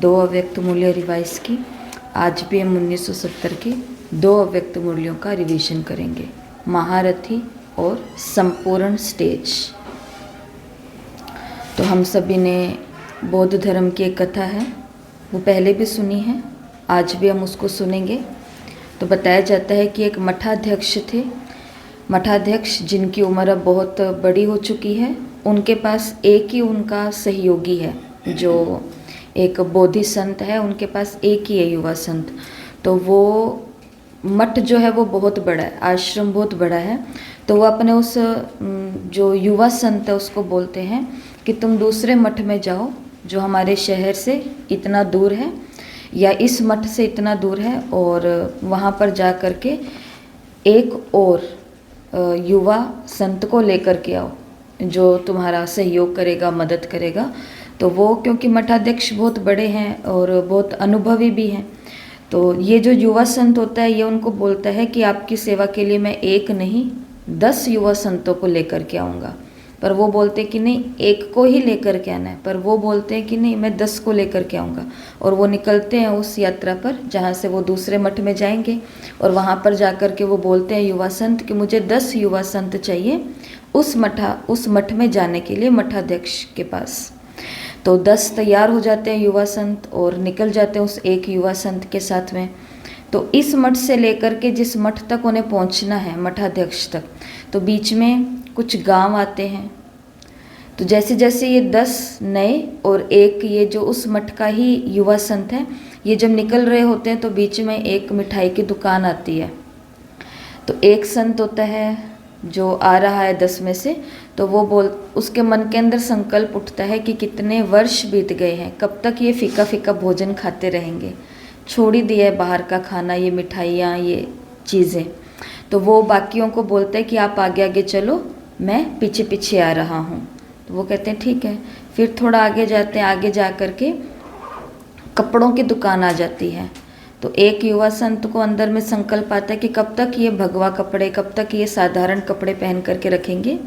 दो अव्यक्त मूल्य रिवाइज की। आज भी हम 1970 के दो अव्यक्त मूल्यों का रिवीजन करेंगे, महारथी और संपूर्ण स्टेज। तो हम सभी ने बौद्ध धर्म की एक कथा है, वो पहले भी सुनी है, आज भी हम उसको सुनेंगे। तो बताया जाता है कि एक मठाध्यक्ष थे। मठाध्यक्ष जिनकी उम्र अब बहुत बड़ी हो चुकी है, उनके पास एक ही उनका सहयोगी है, जो एक बोधि संत है, उनके पास एक ही है युवा संत। तो वो मठ जो है वो बहुत बड़ा है, आश्रम बहुत बड़ा है। तो वो अपने उस जो युवा संत है उसको बोलते हैं कि तुम दूसरे मठ में जाओ जो हमारे शहर से इतना दूर है या इस मठ से इतना दूर है, और वहाँ पर जा कर के एक और युवा संत को लेकर के आओ जो तुम्हारा सहयोग करेगा, मदद करेगा। तो वो क्योंकि मठाध्यक्ष बहुत बड़े हैं और बहुत अनुभवी भी हैं, तो ये जो युवा संत होता है ये उनको बोलता है कि आपकी सेवा के लिए मैं एक नहीं 10 युवा संतों को लेकर के आऊँगा। पर वो बोलते कि नहीं, एक को ही लेकर के आना है, पर वो बोलते हैं कि नहीं, मैं 10 को लेकर के आऊँगा। और वो निकलते हैं उस यात्रा पर जहाँ से वो दूसरे मठ में जाएंगे, और वहाँ पर जाकर के वो बोलते हैं युवा संत कि मुझे 10 युवा संत चाहिए उस मठ में जाने के लिए, मठाध्यक्ष के पास। तो 10 तैयार हो जाते हैं युवा संत और निकल जाते हैं उस एक युवा संत के साथ में। तो इस मठ से लेकर के जिस मठ तक उन्हें पहुंचना है, मठाध्यक्ष तक, तो बीच में कुछ गांव आते हैं। तो जैसे जैसे ये 10 नए और एक ये जो उस मठ का ही युवा संत है, ये जब निकल रहे होते हैं तो बीच में एक मिठाई की दुकान आती है। तो एक संत होता है जो आ रहा है 10 में से, तो वो उसके मन के अंदर संकल्प उठता है कि कितने वर्ष बीत गए हैं, कब तक ये फीका फीका भोजन खाते रहेंगे, छोड़ ही दिया है बाहर का खाना, ये मिठाइयाँ, ये चीज़ें। तो वो बाकियों को बोलता है कि आप आगे आगे चलो, मैं पीछे पीछे आ रहा हूँ। तो वो कहते हैं ठीक है। फिर थोड़ा आगे जाते हैं, आगे जा कर के कपड़ों की दुकान आ जाती है। तो एक युवा संत को अंदर में संकल्प आता है कि कब तक ये भगवा कपड़े, कब तक ये साधारण कपड़े पहन करके रखेंगे,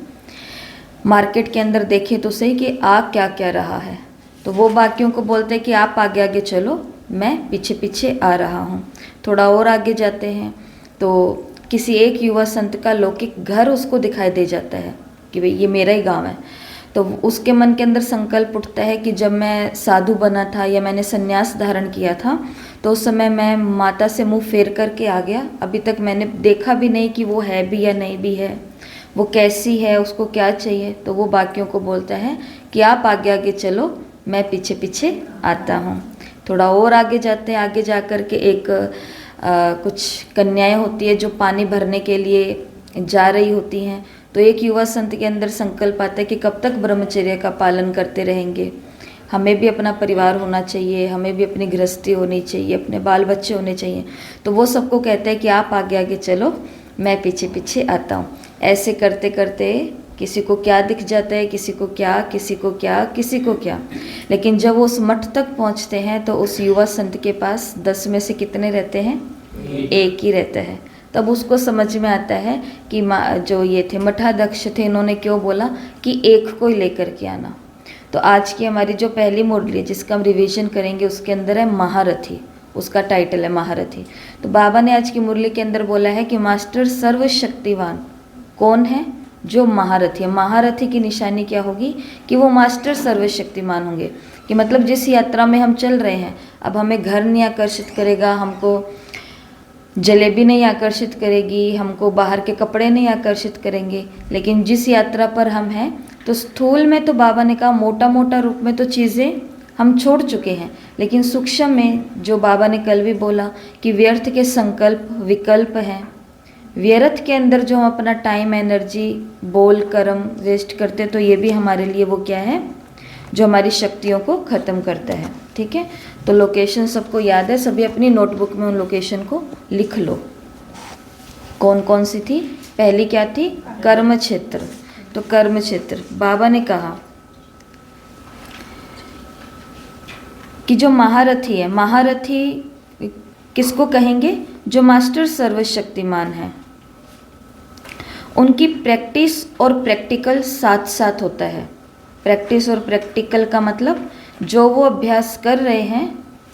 मार्केट के अंदर देखें तो सही कि आ क्या क्या रहा है। तो वो बाकियों को बोलते हैं कि आप आगे आगे चलो, मैं पीछे पीछे आ रहा हूँ। थोड़ा और आगे जाते हैं तो किसी एक युवा संत का लौकिक घर उसको दिखाई दे जाता है कि भाई ये मेरा ही गाँव है। तो उसके मन के अंदर संकल्प उठता है कि जब मैं साधु बना था या मैंने संन्यास धारण किया था, तो उस समय मैं माता से मुंह फेर करके आ गया। अभी तक मैंने देखा भी नहीं कि वो है भी या नहीं भी है, वो कैसी है, उसको क्या चाहिए। तो वो बाकियों को बोलता है कि आप आगे आगे चलो, मैं पीछे पीछे आता हूँ। थोड़ा और आगे जाते हैं, आगे जा कर के एक कुछ कन्याएं होती है जो पानी भरने के लिए जा रही होती हैं। तो एक युवा संत के अंदर संकल्प आता है कि कब तक ब्रह्मचर्य का पालन करते रहेंगे, हमें भी अपना परिवार होना चाहिए, हमें भी अपनी गृहस्थी होनी चाहिए, अपने बाल बच्चे होने चाहिए। तो वो सबको कहता है कि आप आगे आगे चलो, मैं पीछे पीछे आता हूँ। ऐसे करते करते किसी को क्या दिख जाता है, किसी को क्या, किसी को क्या, किसी को क्या। लेकिन जब वो उस मठ तक पहुँचते हैं तो उस युवा संत के पास 10 में से कितने रहते हैं? एक ही रहता है। तब उसको समझ में आता है कि जो ये थे मठाध्यक्ष थे, इन्होंने क्यों बोला कि एक को ही लेकर के आना। तो आज की हमारी जो पहली मुरली जिसका हम रिवीजन करेंगे उसके अंदर है महारथी, उसका टाइटल है महारथी। तो बाबा ने आज की मुरली के अंदर बोला है कि मास्टर सर्वशक्तिवान कौन है? जो महारथी है। महारथी की निशानी क्या होगी? कि वो मास्टर सर्वशक्तिमान होंगे। कि मतलब जिस यात्रा में हम चल रहे हैं, अब हमें घर नहीं आकर्षित करेगा, हमको जलेबी नहीं आकर्षित करेगी, हमको बाहर के कपड़े नहीं आकर्षित करेंगे, लेकिन जिस यात्रा पर हम हैं तो स्थूल में तो बाबा ने कहा मोटा मोटा रूप में तो चीज़ें हम छोड़ चुके हैं, लेकिन सूक्ष्म में जो बाबा ने कल भी बोला कि व्यर्थ के संकल्प विकल्प हैं, व्यर्थ के अंदर जो हम अपना टाइम, एनर्जी, बोल, कर्म वेस्ट करते हैं, तो ये भी हमारे लिए वो क्या है, जो हमारी शक्तियों को ख़त्म करता है। ठीक है, तो लोकेशन सबको याद है, सभी अपनी नोटबुक में उन लोकेशन को लिख लो। कौन कौन सी थी? पहली क्या थी? कर्म क्षेत्र। तो कर्म क्षेत्र बाबा ने कहा कि जो महारथी है, महारथी किसको कहेंगे? जो मास्टर सर्वशक्तिमान है। उनकी प्रैक्टिस और प्रैक्टिकल साथ साथ होता है। प्रैक्टिस और प्रैक्टिकल का मतलब जो वो अभ्यास कर रहे हैं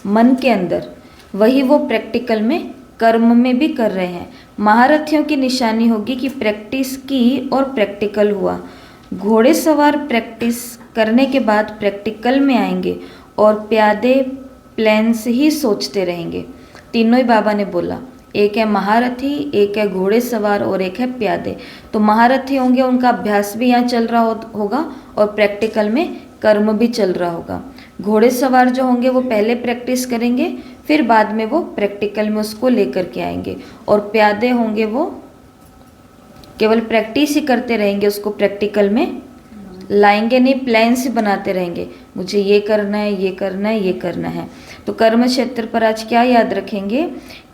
मन के अंदर, वही वो प्रैक्टिकल में, कर्म में भी कर रहे हैं। महारथियों की निशानी होगी कि प्रैक्टिस की और प्रैक्टिकल हुआ। घोड़े सवार प्रैक्टिस करने के बाद प्रैक्टिकल में आएंगे और प्यादे प्लान से ही सोचते रहेंगे। तीनों ही बाबा ने बोला, एक है महारथी, एक है घोड़े सवार और एक है प्यादे। तो महारथी होंगे, उनका अभ्यास भी यहाँ चल रहा होगा और प्रैक्टिकल में कर्म भी चल रहा होगा। घोड़े सवार जो होंगे वो पहले प्रैक्टिस करेंगे, फिर बाद में वो प्रैक्टिकल में उसको लेकर के आएंगे। और प्यादे होंगे वो केवल प्रैक्टिस ही करते रहेंगे, उसको प्रैक्टिकल में लाएंगे नहीं, प्लान्स ही बनाते रहेंगे, मुझे ये करना है, ये करना है, ये करना है। तो कर्म क्षेत्र पर आज क्या याद रखेंगे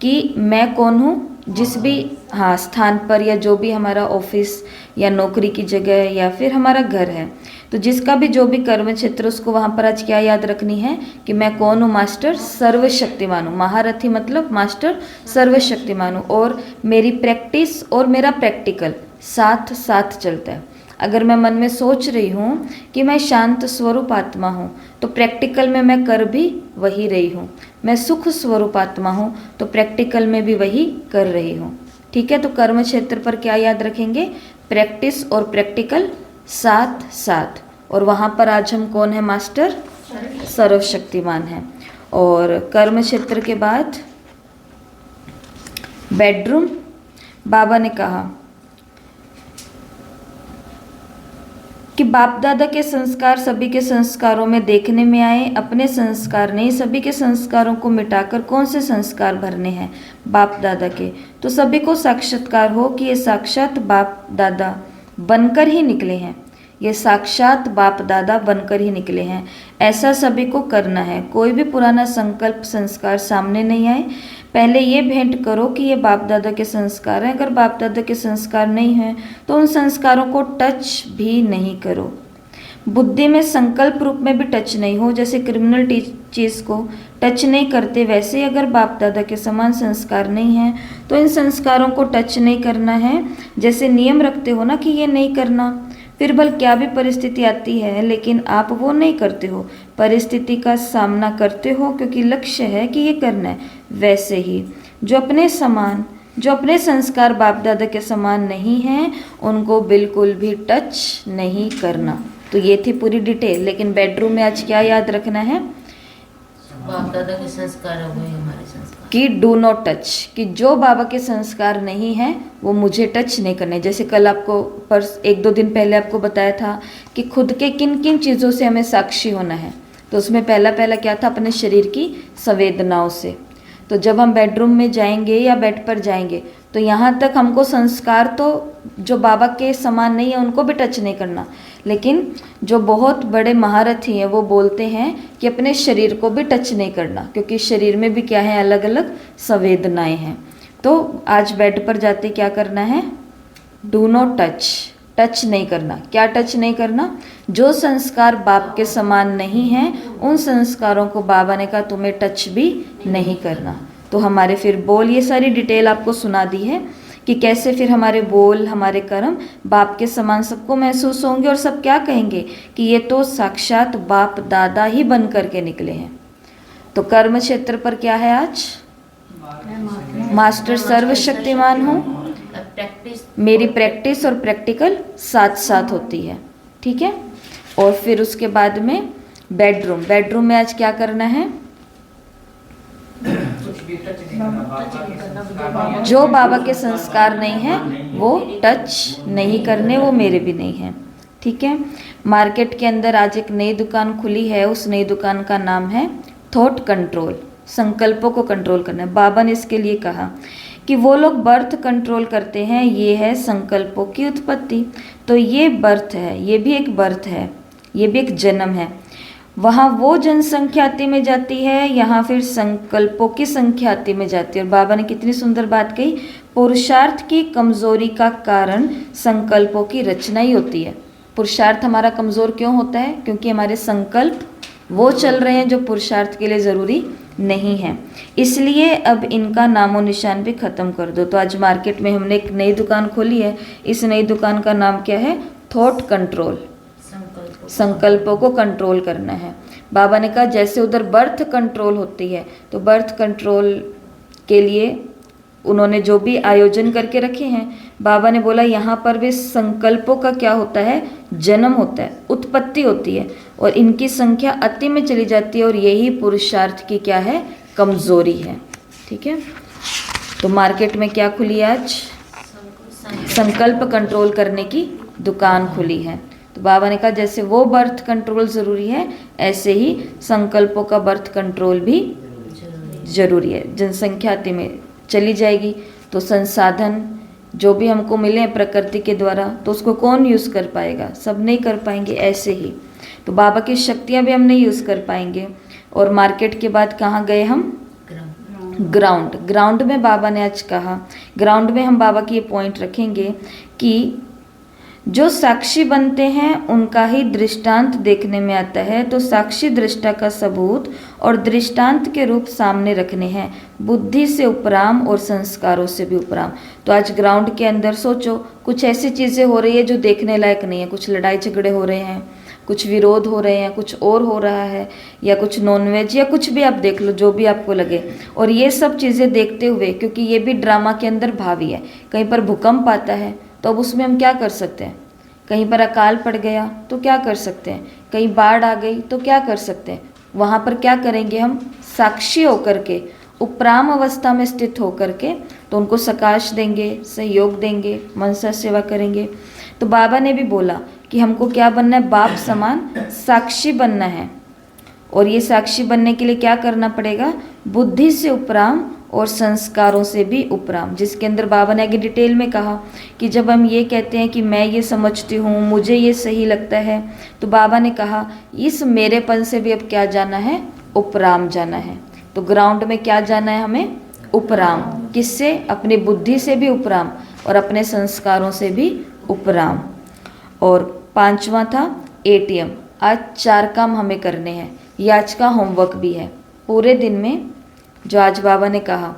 कि मैं कौन हूँ, जिस भी स्थान पर, या जो भी हमारा ऑफिस या नौकरी की जगह है या फिर हमारा घर है, तो जिसका भी जो भी कर्म क्षेत्र, उसको वहाँ पर आज क्या याद रखनी है कि मैं कौन हूँ, मास्टर सर्वशक्तिमान हूँ। महारथी मतलब मास्टर सर्वशक्तिमान हूँ। और मेरी प्रैक्टिस और मेरा प्रैक्टिकल साथ साथ चलता है। अगर मैं मन में सोच रही हूँ कि मैं शांत स्वरूप आत्मा हूँ, तो प्रैक्टिकल में मैं कर भी वही रही हूँ। मैं सुख स्वरूप आत्मा हूँ, तो प्रैक्टिकल में भी वही कर रही हूँ। ठीक है, तो कर्म क्षेत्र पर क्या याद रखेंगे, प्रैक्टिस और प्रैक्टिकल साथ साथ। और वहाँ पर आज हम कौन है, मास्टर सर्वशक्तिमान है। और कर्म क्षेत्र के बाद बेडरूम, बाबा ने कहा कि बाप दादा के संस्कार सभी के संस्कारों में देखने में आए। अपने संस्कार नहीं, सभी के संस्कारों को मिटाकर कौन से संस्कार भरने हैं, बाप दादा के। तो सभी को साक्षात्कार हो कि ये साक्षात बाप दादा बनकर ही निकले हैं, ये साक्षात बाप दादा बनकर ही निकले हैं। ऐसा सभी को करना है। कोई भी पुराना संकल्प संस्कार सामने नहीं आए, पहले ये भेंट करो कि ये बाप दादा के संस्कार हैं। अगर बाप दादा के संस्कार नहीं हैं तो उन संस्कारों को टच भी नहीं करो। बुद्धि में संकल्प रूप में भी टच नहीं हो, जैसे क्रिमिनल चीज़ को टच नहीं करते, वैसे अगर बाप दादा के समान संस्कार नहीं हैं तो इन संस्कारों को टच नहीं करना है। जैसे नियम रखते हो ना कि ये नहीं करना, फिर भल क्या भी परिस्थिति आती है लेकिन आप वो नहीं करते हो, परिस्थिति का सामना करते हो क्योंकि लक्ष्य है कि ये करना है। वैसे ही जो अपने संस्कार बाप दादा के समान नहीं हैं, उनको बिल्कुल भी टच नहीं करना। तो ये थी पूरी डिटेल। लेकिन बेडरूम में आज क्या याद रखना है, बाप दादा के संस्कार है वही हमारे संस्कार, कि डू नॉट टच, कि जो बाबा के संस्कार नहीं हैं वो मुझे टच नहीं करने। जैसे कल आपको एक दो दिन पहले आपको बताया था कि खुद के किन किन चीज़ों से हमें साक्षी होना है। तो उसमें पहला क्या था, अपने शरीर की संवेदनाओं से। तो जब हम बेडरूम में जाएंगे या बेड पर जाएंगे तो यहाँ तक हमको संस्कार तो जो बाबा के समान नहीं है उनको भी टच नहीं करना, लेकिन जो बहुत बड़े महारथी हैं वो बोलते हैं कि अपने शरीर को भी टच नहीं करना, क्योंकि शरीर में भी क्या है, अलग अलग संवेदनाएं हैं। तो आज बेड पर जाते क्या करना है, डू नॉट टच, टच नहीं करना। क्या टच नहीं करना, जो संस्कार बाप के समान नहीं हैं उन संस्कारों को बाबा ने कहा तुम्हें टच भी नहीं करना। तो हमारे फिर बोल, ये सारी डिटेल आपको सुना दी है कि कैसे फिर हमारे बोल, हमारे कर्म बाप के समान सबको महसूस होंगे और सब क्या कहेंगे कि ये तो साक्षात बाप दादा ही बन करके निकले हैं। तो कर्म क्षेत्र पर क्या है आज, मास्टर सर्वशक्तिमान हूँ, मेरी प्रैक्टिस और प्रैक्टिकल साथ साथ होती है। ठीक है, और फिर उसके बाद में बेडरूम में आज क्या करना है, जो बाबा के संस्कार नहीं है वो टच नहीं करने, वो मेरे भी नहीं है। ठीक है, मार्केट के अंदर आज एक नई दुकान खुली है, उस नई दुकान का नाम है थॉट कंट्रोल, संकल्पों को कंट्रोल करना है। बाबा ने इसके लिए कहा कि वो लोग बर्थ कंट्रोल करते हैं, ये है संकल्पों की उत्पत्ति। तो ये बर्थ है, ये भी एक बर्थ है, ये भी एक जन्म है। वहाँ वो जनसंख्या आती में जाती है, यहाँ फिर संकल्पों की संख्या आती में जाती है। और बाबा ने कितनी सुंदर बात कही, पुरुषार्थ की कमजोरी का कारण संकल्पों की रचना ही होती है। पुरुषार्थ हमारा कमज़ोर क्यों होता है, क्योंकि हमारे संकल्प वो चल रहे हैं जो पुरुषार्थ के लिए ज़रूरी नहीं है। इसलिए अब इनका नामो निशान भी ख़त्म कर दो। तो आज मार्केट में हमने एक नई दुकान खोली है, इस नई दुकान का नाम क्या है, थॉट कंट्रोल, संकल्पों को कंट्रोल करना है। बाबा ने कहा जैसे उधर बर्थ कंट्रोल होती है, तो बर्थ कंट्रोल के लिए उन्होंने जो भी आयोजन करके रखे हैं, बाबा ने बोला यहाँ पर भी संकल्पों का क्या होता है, जन्म होता है, उत्पत्ति होती है, और इनकी संख्या अति में चली जाती है, और यही पुरुषार्थ की क्या है, कमजोरी है। ठीक है, तो मार्केट में क्या खुली है आज, संकल्प कंट्रोल करने की दुकान खुली है। तो बाबा ने कहा जैसे वो बर्थ कंट्रोल ज़रूरी है, ऐसे ही संकल्पों का बर्थ कंट्रोल भी ज़रूरी है। जनसंख्या अति में चली जाएगी तो संसाधन जो भी हमको मिले हैं प्रकृति के द्वारा, तो उसको कौन यूज़ कर पाएगा, सब नहीं कर पाएंगे। ऐसे ही तो बाबा की शक्तियाँ भी हम नहीं यूज़ कर पाएंगे। और मार्केट के बाद कहाँ गए हम, ग्राउंड में बाबा ने आज कहा, ग्राउंड में हम बाबा की ये पॉइंट रखेंगे कि जो साक्षी बनते हैं उनका ही दृष्टांत देखने में आता है, तो साक्षी दृष्टा का सबूत और दृष्टांत के रूप सामने रखने हैं, बुद्धि से उपराम और संस्कारों से भी उपराम। तो आज ग्राउंड के अंदर सोचो, कुछ ऐसी चीज़ें हो रही है जो देखने लायक नहीं है, कुछ लड़ाई झगड़े हो रहे हैं, कुछ विरोध हो रहे हैं, कुछ और हो रहा है, या कुछ नॉनवेज या कुछ भी आप देख लो, जो भी आपको लगे। और ये सब चीज़ें देखते हुए, क्योंकि ये भी ड्रामा के अंदर भावी है, कहीं पर भूकंप आता है तो अब उसमें हम क्या कर सकते हैं, कहीं पर अकाल पड़ गया तो क्या कर सकते हैं, कहीं बाढ़ आ गई तो क्या कर सकते हैं, वहाँ पर क्या करेंगे हम, साक्षी होकर के, उपराम अवस्था में स्थित होकर के, तो उनको सकाश देंगे, सहयोग देंगे, मनसा सेवा करेंगे। तो बाबा ने भी बोला कि हमको क्या बनना है, बाप समान साक्षी बनना है। और ये साक्षी बनने के लिए क्या करना पड़ेगा, बुद्धि से उपराम और संस्कारों से भी उपराम, जिसके अंदर बाबा ने आगे डिटेल में कहा कि जब हम ये कहते हैं कि मैं ये समझती हूँ, मुझे ये सही लगता है, तो बाबा ने कहा इस मेरेपन से भी अब क्या जाना है, उपराम जाना है। तो ग्राउंड में क्या जाना है हमें, उपराम। किससे, अपनी बुद्धि से भी उपराम और अपने संस्कारों से भी उपराम। और पांचवा था एटीएम। आज 4 काम हमें करने हैं, ये आज का होमवर्क भी है। पूरे दिन में जो आज बाबा ने कहा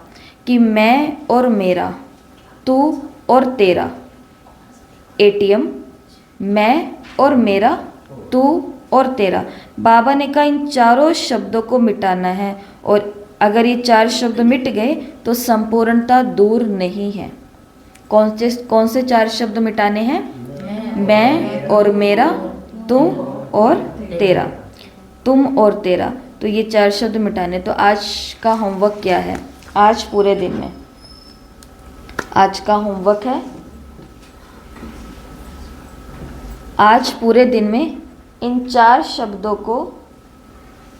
कि मैं और मेरा, तू और तेरा, एटीएम, मैं और मेरा, तू और तेरा, बाबा ने कहा इन चारों शब्दों को मिटाना है। और अगर ये 4 शब्द मिट गए तो संपूर्णता दूर नहीं है। कौन से 4 शब्द मिटाने हैं, मैं और मेरा, तुम और तेरा, तुम और तेरा, तो ये 4 शब्द मिटाने। तो आज का होमवर्क क्या है, आज पूरे दिन में, आज का होमवर्क है, आज पूरे दिन में इन 4 शब्दों को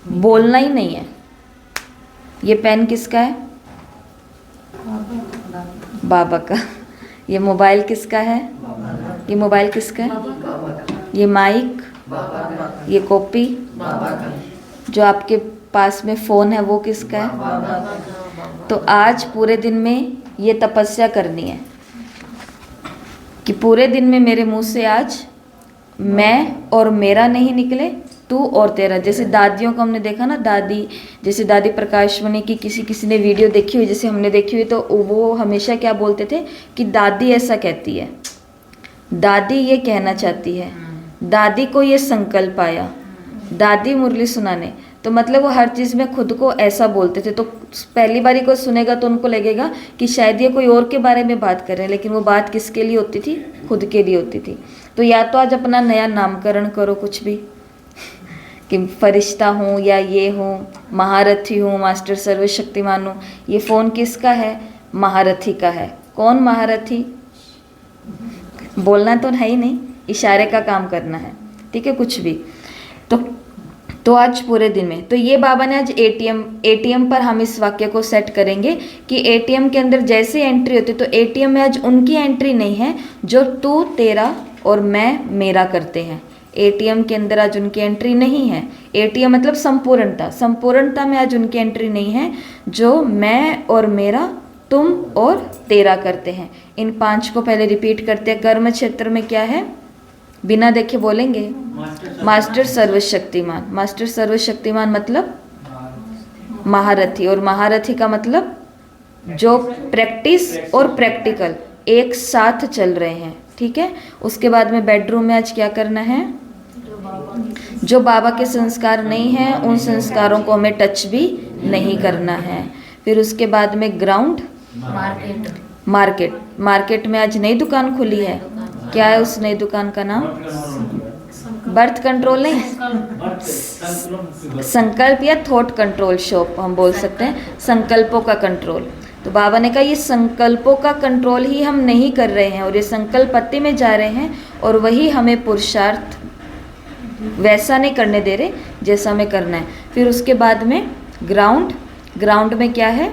बोलना ही नहीं है। ये पेन किसका है, बाबा का। ये मोबाइल किसका है, ये मोबाइल किसका है, ये माइक, ये कॉपी, जो आपके पास में फ़ोन है वो किसका है। तो आज पूरे दिन में ये तपस्या करनी है कि पूरे दिन में मेरे मुंह से आज मैं और मेरा नहीं निकले, तू और तेरा। जैसे दादियों को हमने देखा ना, दादी, जैसे दादी प्रकाशमणि की किसी ने वीडियो देखी हुई, जैसे हमने देखी हुई, तो वो हमेशा क्या बोलते थे कि दादी ऐसा कहती है, दादी ये कहना चाहती है, दादी को ये संकल्प आया, दादी मुरली सुनाने। तो मतलब वो हर चीज़ में खुद को ऐसा बोलते थे। तो पहली बारी को सुनेगा तो उनको लगेगा कि शायद ये कोई और के बारे में बात कर रहे हैं, लेकिन वो बात किसके लिए होती थी, खुद के लिए होती थी। तो या तो आज अपना नया नामकरण करो कुछ भी, कि फरिश्ता हूँ या ये हूँ, महारथी हूँ, मास्टर सर्वशक्तिमान हूँ। ये फ़ोन किसका है, महारथी का है। कौन महारथी, बोलना तो है ही नहीं, इशारे का काम करना है, ठीक है, कुछ भी। तो आज पूरे दिन में, तो ये बाबा ने आज एटीएम पर हम इस वाक्य को सेट करेंगे कि एटीएम के अंदर जैसे एंट्री होती है, तो एटीएम में आज उनकी एंट्री नहीं है जो तू, तेरा और मैं, मेरा करते हैं। एटीएम के अंदर आज उनकी एंट्री नहीं है। एटीएम मतलब संपूर्णता, संपूर्णता में आज उनकी एंट्री नहीं है जो मैं और मेरा, तुम और तेरा करते हैं। इन 5 को पहले रिपीट करते हैं। कर्म क्षेत्र में क्या है, बिना देखे बोलेंगे, मास्टर सर्वशक्तिमान। मास्टर सर्वशक्तिमान मतलब महारथी, और महारथी का मतलब जो प्रैक्टिस और प्रैक्टिकल एक साथ चल रहे हैं, ठीक है। उसके बाद में बेडरूम में आज क्या करना है, जो बाबा के संस्कार नहीं हैं उन संस्कारों को हमें टच भी नहीं करना है। फिर उसके बाद में ग्राउंड, मार्केट। मार्केट। मार्केट में आज नई दुकान खुली है, क्या है उस नई दुकान का नाम? बर्थ कंट्रोल नहीं, संकल्प या थॉट कंट्रोल शॉप हम बोल सकते हैं, संकल्पों का कंट्रोल। तो बाबा ने कहा ये संकल्पों का कंट्रोल ही हम नहीं कर रहे हैं और ये संकल्प पत्ती में जा रहे हैं और वही हमें पुरुषार्थ वैसा नहीं करने दे रहे जैसा हमें करना है। फिर उसके बाद में ग्राउंड, ग्राउंड में क्या है?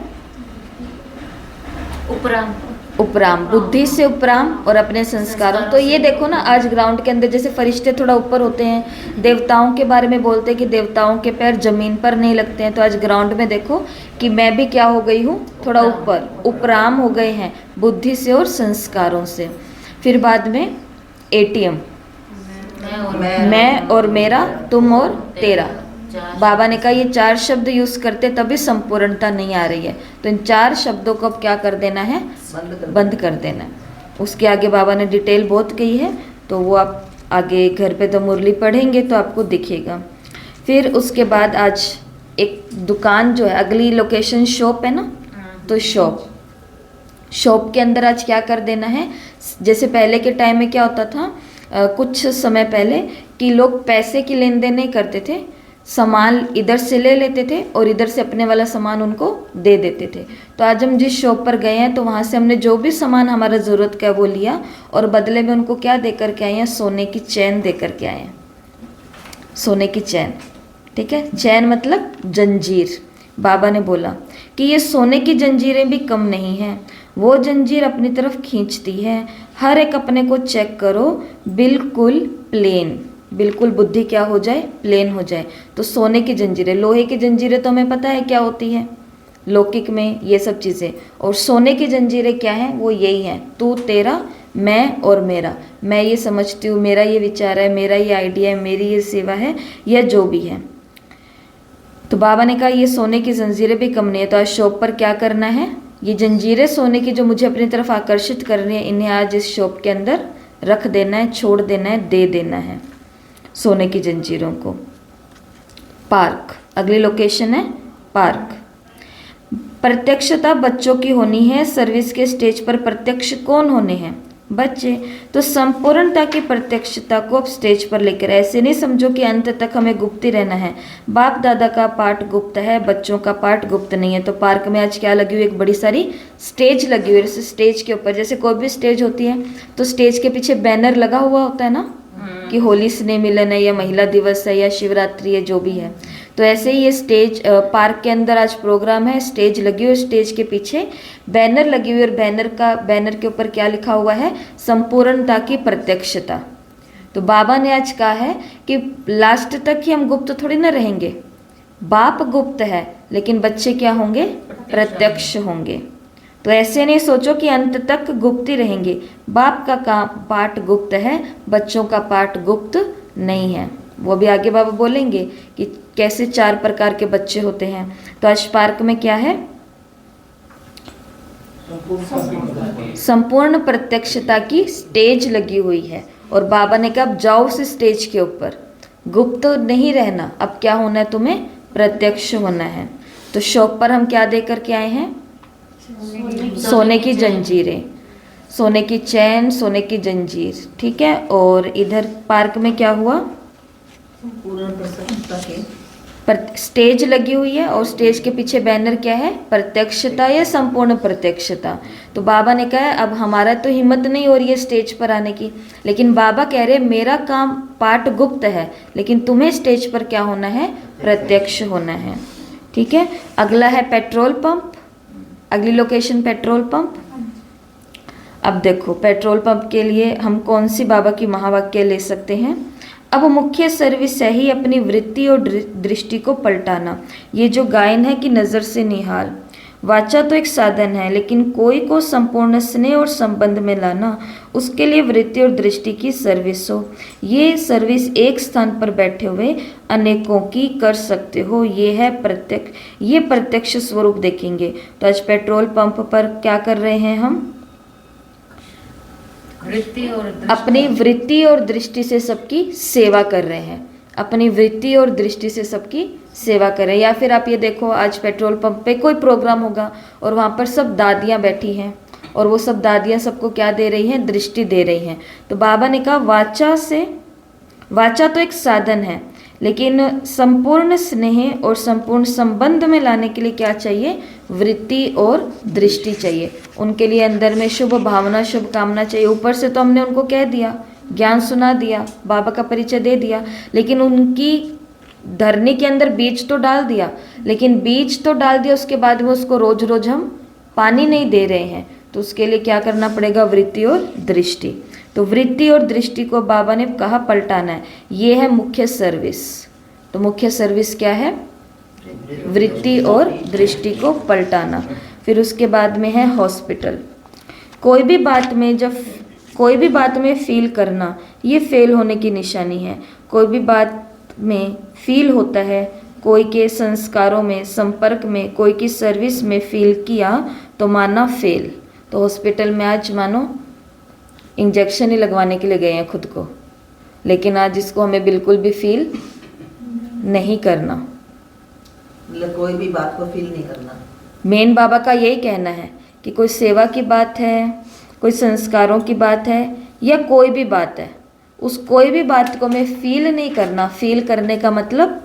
उपराम। उपराम, बुद्धि से उपराम और अपने संस्कारों। तो ये देखो ना, आज ग्राउंड के अंदर जैसे फरिश्ते थोड़ा ऊपर होते हैं, देवताओं के बारे में बोलते हैं कि देवताओं के पैर जमीन पर नहीं लगते हैं, तो आज ग्राउंड में देखो कि मैं भी क्या हो गई हूँ, थोड़ा ऊपर, उपराम हो गए हैं बुद्धि से और संस्कारों से। फिर बाद में एटीएम, मैं और मेरा, तुम और तेरा। बाबा ने कहा ये 4 शब्द यूज करते तभी संपूर्णता नहीं आ रही है, तो इन 4 शब्दों को अब क्या कर देना है? बंद कर देना है। उसके आगे बाबा ने डिटेल बहुत कही है, तो वो आप आगे घर पे तो मुरली पढ़ेंगे तो आपको दिखेगा। फिर उसके बाद आज एक दुकान जो है, अगली लोकेशन शॉप है ना, तो शॉप के अंदर आज क्या कर देना है? जैसे पहले के टाइम में क्या होता था, कुछ समय पहले कि लोग पैसे की लेन देन नहीं करते थे, सामान इधर से ले लेते थे और इधर से अपने वाला सामान उनको दे देते थे। तो आज हम जिस शॉप पर गए हैं तो वहाँ से हमने जो भी सामान हमारा ज़रूरत का वो लिया और बदले में उनको क्या दे करके आए हैं? सोने की चैन दे करके आए हैं, सोने की चैन। ठीक है, चैन मतलब जंजीर। बाबा ने बोला कि ये सोने की जंजीरें भी कम नहीं हैं, वो जंजीर अपनी तरफ खींचती है। हर एक अपने को चेक करो, बिल्कुल प्लेन, बिल्कुल बुद्धि क्या हो जाए? प्लेन हो जाए। तो सोने की जंजीरें, लोहे की जंजीरें तो हमें पता है क्या होती है लौकिक में, ये सब चीज़ें। और सोने की जंजीरें क्या हैं? वो यही हैं, तू तेरा, मैं और मेरा। मैं ये समझती हूँ, मेरा ये विचार है, मेरा ये आइडिया है, मेरी ये सेवा है, या जो भी है। तो बाबा ने कहा ये सोने की जंजीरें भी कम नहीं है। तो आज शॉप पर क्या करना है? ये जंजीरें सोने की जो मुझे अपनी तरफ आकर्षित कर रही है, इन्हें आज इस शॉप के अंदर रख देना है, छोड़ देना है, दे देना है सोने की जंजीरों को। पार्क, अगली लोकेशन है पार्क। प्रत्यक्षता बच्चों की होनी है। सर्विस के स्टेज पर प्रत्यक्ष कौन होने हैं? बच्चे। तो संपूर्णता की प्रत्यक्षता को अब स्टेज पर लेकर, ऐसे नहीं समझो कि अंत तक हमें गुप्त ही रहना है। बाप दादा का पाठ गुप्त है, बच्चों का पाठ गुप्त नहीं है। तो पार्क में आज क्या लगी हुई? एक बड़ी सारी स्टेज लगी हुई है। स्टेज के ऊपर जैसे कोई भी स्टेज होती है तो स्टेज के पीछे बैनर लगा हुआ होता है ना, कि होली स्नेह मिलन है या महिला दिवस है या शिवरात्रि है, जो भी है। तो ऐसे ही ये स्टेज पार्क के अंदर आज प्रोग्राम है, स्टेज लगी हुई, स्टेज के पीछे बैनर लगी हुई और बैनर के ऊपर क्या लिखा हुआ है? संपूर्णता की प्रत्यक्षता। तो बाबा ने आज कहा है कि लास्ट तक ही हम गुप्त थोड़ी ना रहेंगे। बाप गुप्त है लेकिन बच्चे क्या होंगे? प्रत्यक्ष होंगे। तो ऐसे नहीं सोचो कि अंत तक गुप्त ही रहेंगे। बाप का पाठ गुप्त है, बच्चों का पाठ गुप्त नहीं है। वो भी आगे बाबा बोलेंगे कि कैसे 4 प्रकार के बच्चे होते हैं। तो आज पार्क में क्या है? संपूर्ण प्रत्यक्षता की स्टेज लगी हुई है और बाबा ने कहा अब जाओ उस स्टेज के ऊपर, गुप्त नहीं रहना, अब क्या होना है? तुम्हें प्रत्यक्ष होना है। तो शॉप पर हम क्या दे करके आए हैं? सोने की जंजीरें, सोने की चैन, सोने की जंजीर। ठीक है, और इधर पार्क में क्या हुआ? स्टेज लगी हुई है और स्टेज के पीछे बैनर क्या है? प्रत्यक्षता या संपूर्ण प्रत्यक्षता। तो बाबा ने कहा अब हमारा तो हिम्मत नहीं हो रही है स्टेज पर आने की, लेकिन बाबा कह रहे मेरा काम पाठ गुप्त है, लेकिन तुम्हें स्टेज पर क्या होना है? प्रत्यक्ष होना है। ठीक है, अगला है पेट्रोल पंप। अगली लोकेशन पेट्रोल पंप। अब देखो पेट्रोल पंप के लिए हम कौन सी बाबा की महावाक्य ले सकते हैं? अब मुख्य सर्विस है ही अपनी वृत्ति और दृष्टि को पलटाना। ये जो गायन है कि नज़र से निहाल, वाचा तो एक साधन है, लेकिन कोई को संपूर्ण स्नेह और संबंध में लाना, उसके लिए वृत्ति और दृष्टि की सर्विस हो। ये सर्विस एक स्थान पर बैठे हुए अनेकों की कर सकते हो। ये है प्रत्यक्ष, ये प्रत्यक्ष स्वरूप देखेंगे। तो आज पेट्रोल पंप पर क्या कर रहे हैं हम? अपनी वृत्ति और दृष्टि से सबकी सेवा कर रहे हैं। अपनी वृत्ति और दृष्टि से सबकी सेवा करें। या फिर आप ये देखो, आज पेट्रोल पंप पे कोई प्रोग्राम होगा और वहाँ पर सब दादियाँ बैठी हैं और वो सब दादियाँ सबको क्या दे रही हैं? दृष्टि दे रही हैं। तो बाबा ने कहा वाचा तो एक साधन है, लेकिन संपूर्ण स्नेह और संपूर्ण संबंध में लाने के लिए क्या चाहिए? वृत्ति और दृष्टि चाहिए। उनके लिए अंदर में शुभ भावना, शुभ कामना चाहिए। ऊपर से तो हमने उनको कह दिया, ज्ञान सुना दिया, बाबा का परिचय दे दिया, लेकिन उनकी धरनी के अंदर बीज तो डाल दिया, लेकिन बीज तो डाल दिया, उसके बाद में उसको रोज रोज हम पानी नहीं दे रहे हैं। तो उसके लिए क्या करना पड़ेगा? वृत्ति और दृष्टि। तो वृत्ति और दृष्टि को बाबा ने कहा पलटाना है। ये है मुख्य सर्विस। तो मुख्य सर्विस क्या है? वृत्ति और दृष्टि को पलटाना। फिर उसके बाद में है हॉस्पिटल। कोई भी बात में फील करना, ये फेल होने की निशानी है। कोई भी बात में फील होता है, कोई के संस्कारों में, संपर्क में, कोई की सर्विस में फील किया तो माना फेल। तो हॉस्पिटल में आज मानो इंजेक्शन ही लगवाने के लिए गए हैं खुद को, लेकिन आज इसको हमें बिल्कुल भी फील नहीं करना, मतलब कोई भी बात को फील नहीं करना। मेन बाबा का यही कहना है कि कोई सेवा की बात है, कोई संस्कारों की बात है, या कोई भी बात है, उस कोई भी बात को मैं फील नहीं करना। फील करने का मतलब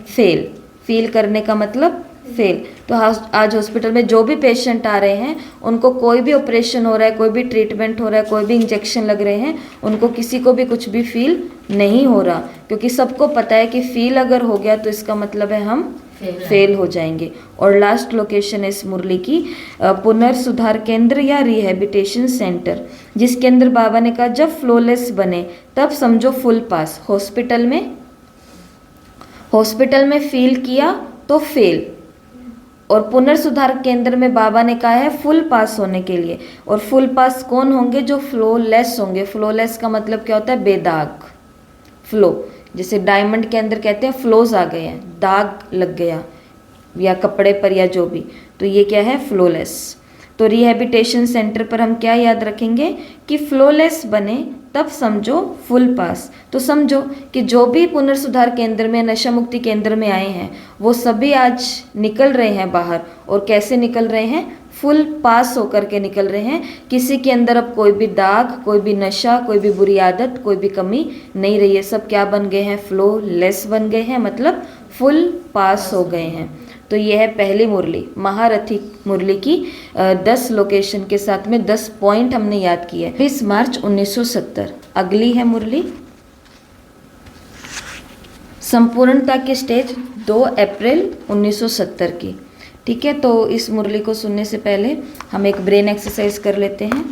फेल। फील करने का मतलब फेल। तो आज हॉस्पिटल में जो भी पेशेंट आ रहे हैं, उनको कोई भी ऑपरेशन हो रहा है, कोई भी ट्रीटमेंट हो रहा है, कोई भी इंजेक्शन लग रहे हैं, उनको किसी को भी कुछ भी फील नहीं हो रहा, क्योंकि सबको पता है कि फील अगर हो गया तो इसका मतलब है हम फेल हो जाएंगे। और लास्ट लोकेशन है इस मुरली की पुनर्सुधार केंद्र या रिहेबिटेशन सेंटर, जिसके अंदर बाबा ने कहा जब फ्लोलेस बने तब समझो फुल पास। हॉस्पिटल में फील किया तो फेल, और पुनर्सुधार केंद्र में बाबा ने कहा है फुल पास होने के लिए। और फुल पास कौन होंगे? जो फ्लोलेस होंगे। फ्लोलेस का मतलब क्या होता है? बेदाग। फ्लो, जैसे डायमंड के अंदर कहते हैं फ्लोज आ गए हैं, दाग लग गया या कपड़े पर या जो भी, तो ये क्या है? फ्लोलेस। तो रिहेबिटेशन सेंटर पर हम क्या याद रखेंगे कि फ्लोलेस बने तब समझो फुल पास। तो समझो कि जो भी पुनर्सुधार केंद्र में, नशा मुक्ति केंद्र में आए हैं, वो सभी आज निकल रहे हैं बाहर। और कैसे निकल रहे हैं? फुल पास होकर के निकल रहे हैं। किसी के अंदर अब कोई भी दाग, कोई भी नशा, कोई भी बुरी आदत, कोई भी कमी नहीं रही है। सब क्या बन गए हैं? फ्लोलेस बन गए हैं, मतलब फुल पास हो गए हैं। तो ये है पहली मुरली, महारथी मुरली की 10 लोकेशन के साथ में 10 पॉइंट हमने याद किए। 20 मार्च 1970। अगली है मुरली संपूर्णता की स्टेज 2 अप्रैल 1970 की। ठीक है, तो इस मुरली को सुनने से पहले हम एक ब्रेन एक्सरसाइज कर लेते हैं।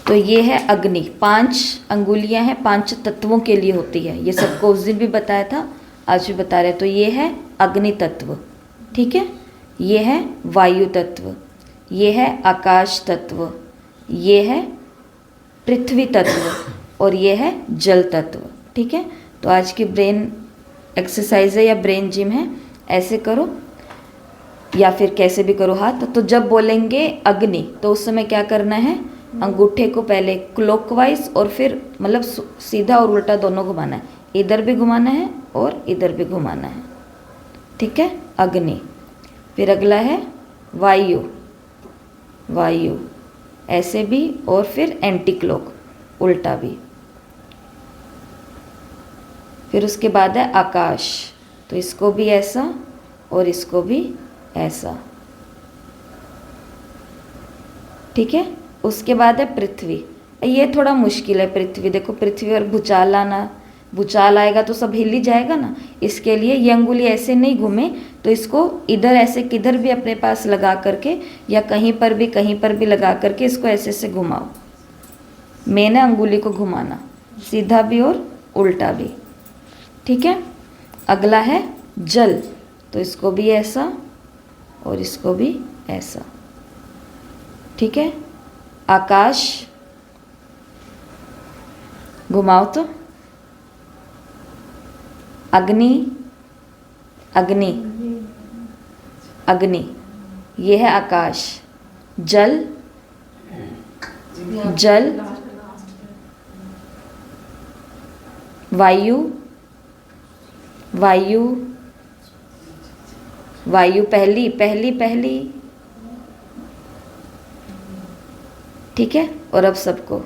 तो ये है अग्नि। 5 अंगुलियां हैं, 5 तत्वों के लिए होती है। ये सबको उस दिन भी बताया था, आज भी बता रहे हैं। तो ये है अग्नि तत्व, ठीक है। ये है वायु तत्व, ये है आकाश तत्व, ये है पृथ्वी तत्व और ये है जल तत्व, ठीक है। तो आज की ब्रेन एक्सरसाइज है या ब्रेन जिम है, ऐसे करो या फिर कैसे भी करो हाथ। तो जब बोलेंगे अग्नि तो उस समय क्या करना है? अंगूठे को पहले क्लॉकवाइज और फिर मतलब सीधा और उल्टा दोनों घुमाना है। इधर भी घुमाना है और इधर भी घुमाना है, ठीक है। अग्नि। फिर अगला है वायु, वायु ऐसे भी और फिर एंटी क्लॉक उल्टा भी। फिर उसके बाद है आकाश, तो इसको भी ऐसा और इसको भी ऐसा, ठीक है। उसके बाद है पृथ्वी। ये थोड़ा मुश्किल है पृथ्वी। देखो पृथ्वी और भूचाल आना, भूचाल आएगा तो सब हिल ही जाएगा ना। इसके लिए ये अंगुली ऐसे नहीं घूमे, तो इसको इधर ऐसे किधर भी अपने पास लगा करके या कहीं पर भी लगा करके इसको ऐसे से घुमाओ। मैंने अंगुली को घुमाना सीधा भी और उल्टा भी, ठीक है। अगला है जल, तो इसको भी ऐसा और इसको भी ऐसा, ठीक है। आकाश घुमाओ तो अग्नि, अग्नि, अग्नि, ये है आकाश। जल, जल, वायु, वायु, वायु पहली पहली पहली, ठीक है। और अब सबको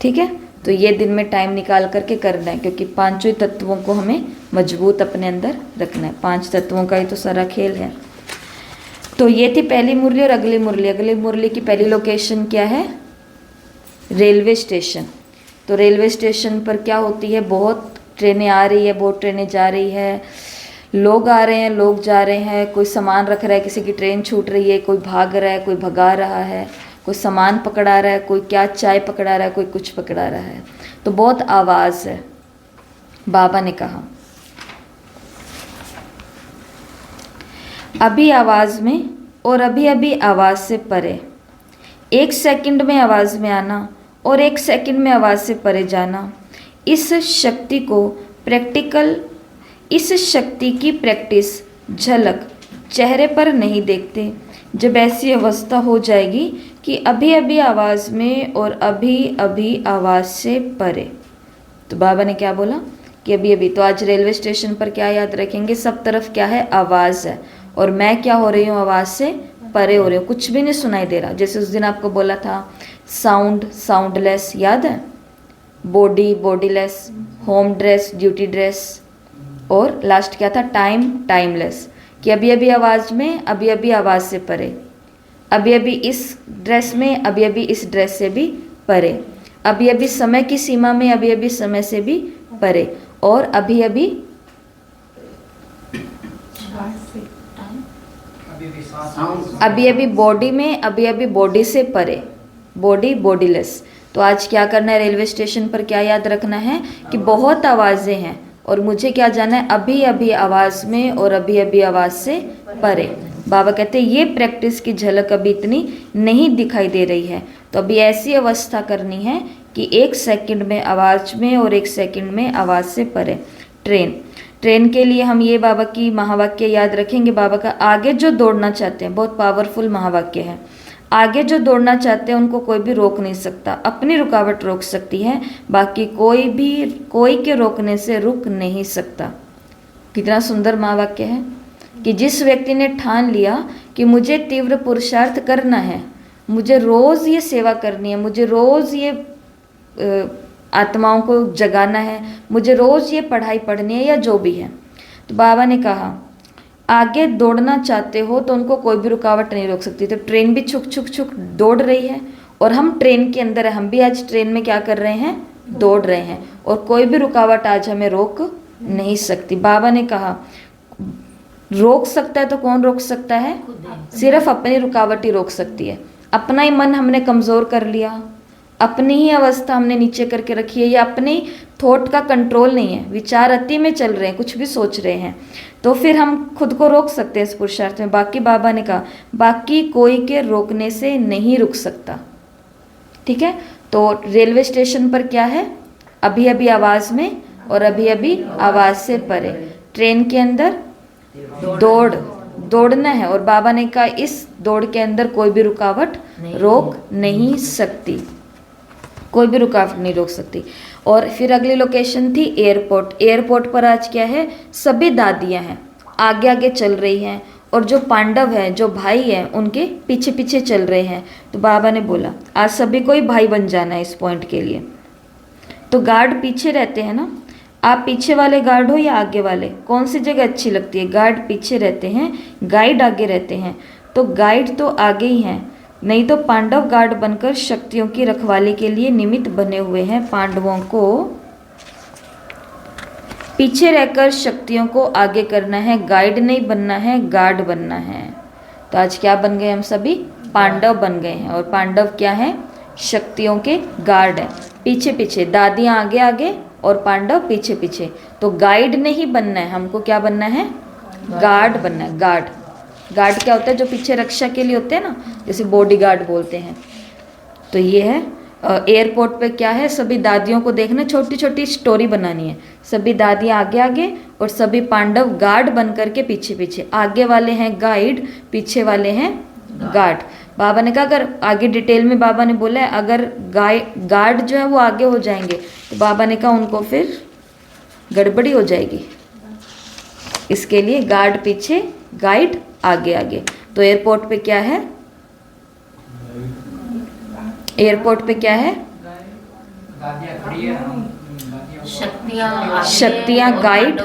ठीक है। तो ये दिन में टाइम निकाल करके करना है, क्योंकि पांचों तत्वों को हमें मजबूत अपने अंदर रखना है। 5 तत्वों का ही तो सारा खेल है। तो ये थी पहली मुरली। और अगली मुरली, अगली मुरली की पहली लोकेशन क्या है? Railway station. तो रेलवे स्टेशन पर क्या होती है? बहुत ट्रेनें आ रही है, बहुत ट्रेनें जा रही है, लोग आ रहे हैं, लोग जा रहे हैं, कोई सामान रख रहा है, किसी की ट्रेन छूट रही है, कोई भाग रहा है, कोई भगा रहा है, कोई सामान पकड़ा रहा है, कोई क्या चाय पकड़ा रहा है, कोई कुछ पकड़ा रहा है। तो बहुत आवाज़ है। बाबा ने कहा अभी आवाज़ में और अभी अभी आवाज़ से परे, 1 सेकंड में आवाज़ में आना और 1 सेकंड में आवाज़ से परे जाना, इस शक्ति को इस शक्ति की प्रैक्टिस झलक चेहरे पर नहीं देखते। जब ऐसी अवस्था हो जाएगी कि अभी अभी आवाज़ में और अभी अभी आवाज़ से परे। तो बाबा ने क्या बोला कि अभी अभी। तो आज रेलवे स्टेशन पर क्या याद रखेंगे? सब तरफ क्या है? आवाज़ है। और मैं क्या हो रही हूँ? आवाज़ से परे हो रही हूँ, कुछ भी नहीं सुनाई दे रहा। जैसे उस दिन आपको बोला था साउंड साउंडलेस, याद है? Body bodiless, home dress duty dress, और लास्ट क्या था? Time timeless. कि अभी अभी आवाज़ में, अभी अभी आवाज़ से परे, अभी अभी इस ड्रेस में, अभी अभी इस ड्रेस से भी परे, अभी अभी समय की सीमा में, अभी अभी समय से भी परे, और अभी अभी बॉडी में, अभी अभी बॉडी से परे, बॉडी बॉडीलेस। तो आज क्या करना है? रेलवे स्टेशन पर क्या याद रखना है कि बहुत आवाज़ें हैं और मुझे क्या जाना है? अभी अभी आवाज़ में और अभी अभी आवाज़ से परे। बाबा कहते हैं ये प्रैक्टिस की झलक अभी इतनी नहीं दिखाई दे रही है। तो अभी ऐसी अवस्था करनी है कि 1 सेकंड में आवाज़ में और 1 सेकंड में आवाज़ से परे। ट्रेन के लिए हम ये बाबा की महावाक्य याद रखेंगे। बाबा का आगे जो दौड़ना चाहते हैं, बहुत पावरफुल महावाक्य है, आगे जो दौड़ना चाहते हैं उनको कोई भी रोक नहीं सकता। अपनी रुकावट रोक सकती है, बाकी कोई के रोकने से रुक नहीं सकता। कितना सुंदर महावाक्य है कि जिस व्यक्ति ने ठान लिया कि मुझे तीव्र पुरुषार्थ करना है, मुझे रोज़ ये सेवा करनी है, मुझे रोज़ ये आत्माओं को जगाना है, मुझे रोज़ ये पढ़ाई पढ़नी है, या जो भी है। तो बाबा ने कहा आगे दौड़ना चाहते हो तो उनको कोई भी रुकावट नहीं रोक सकती। तो ट्रेन भी छुक छुक छुक दौड़ रही है और हम ट्रेन के अंदर है। हम भी आज ट्रेन में क्या कर रहे हैं? दौड़ रहे हैं, और कोई भी रुकावट आज हमें रोक नहीं सकती। बाबा ने कहा रोक सकता है तो कौन रोक सकता है? सिर्फ अपनी रुकावट ही रोक सकती है। अपना ही मन हमने कमज़ोर कर लिया, अपनी ही अवस्था हमने नीचे करके रखी है, या अपनी थॉट का कंट्रोल नहीं है, विचार अति में चल रहे हैं, कुछ भी सोच रहे हैं, तो फिर हम खुद को रोक सकते हैं इस पुरुषार्थ में। बाकी बाबा ने कहा बाकी कोई के रोकने से नहीं रुक सकता। ठीक है। तो रेलवे स्टेशन पर क्या है? अभी अभी आवाज़ में और अभी अभी आवाज़ से परे। ट्रेन के अंदर दौड़ना है, और बाबा ने कहा इस दौड़ के अंदर कोई भी रुकावट रोक नहीं सकती, कोई भी रुकावट नहीं रोक सकती। और फिर अगली लोकेशन थी एयरपोर्ट। एयरपोर्ट पर आज क्या है? सभी दादियाँ हैं, आगे आगे चल रही हैं, और जो पांडव हैं, जो भाई हैं, उनके पीछे पीछे चल रहे हैं। तो बाबा ने बोला आज सभी को ही भाई बन जाना है इस पॉइंट के लिए। तो गार्ड पीछे रहते हैं ना, आप पीछे वाले गार्ड हो या आगे वाले? कौन सी जगह अच्छी लगती है? गार्ड पीछे रहते हैं, गाइड आगे रहते हैं। तो गाइड तो आगे ही हैं, नहीं तो पांडव गार्ड बनकर शक्तियों की रखवाली के लिए निमित्त बने हुए हैं। पांडवों को पीछे रहकर शक्तियों को आगे करना है, गाइड नहीं बनना है, गार्ड बनना है। तो आज क्या बन गए? हम सभी पांडव बन गए हैं, और पांडव क्या है? शक्तियों के गार्ड हैं। पीछे पीछे दादियाँ आगे आगे और पांडव पीछे पीछे। तो गाइड नहीं बनना है, हमको क्या बनना है? गार्ड बनना है। गार्ड क्या होता है? जो पीछे रक्षा के लिए होते हैं ना, जैसे बॉडीगार्ड बोलते हैं। तो ये है एयरपोर्ट पे क्या है? सभी दादियों को देखना, छोटी छोटी स्टोरी बनानी है। सभी दादियाँ आगे आगे और सभी पांडव गार्ड बन करके पीछे पीछे। आगे वाले हैं गाइड, पीछे वाले हैं गार्ड। बाबा ने कहा अगर आगे डिटेल में बाबा ने बोला है अगर गार्ड जो है वो आगे हो जाएंगे तो बाबा ने कहा उनको फिर गड़बड़ी हो जाएगी, इसके लिए गार्ड पीछे गाइड आगे आगे। तो एयरपोर्ट पे क्या है, एयरपोर्ट पे क्या है, शक्तियाँ गाइड,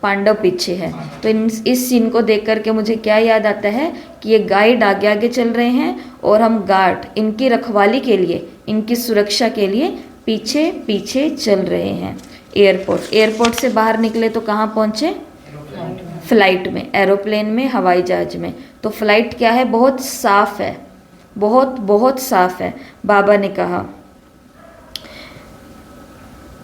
पांडव पीछे है। तो इस सीन को देख करके मुझे क्या याद आता है कि ये गाइड आगे आगे चल रहे हैं और हम गार्ड इनकी रखवाली के लिए, इनकी सुरक्षा के लिए पीछे पीछे चल रहे हैं। एयरपोर्ट से बाहर निकले तो कहाँ पहुँचे, फ्लाइट में, एरोप्लेन में, हवाई जहाज में। तो फ्लाइट क्या है, बहुत साफ है, बहुत बहुत साफ है। बाबा ने कहा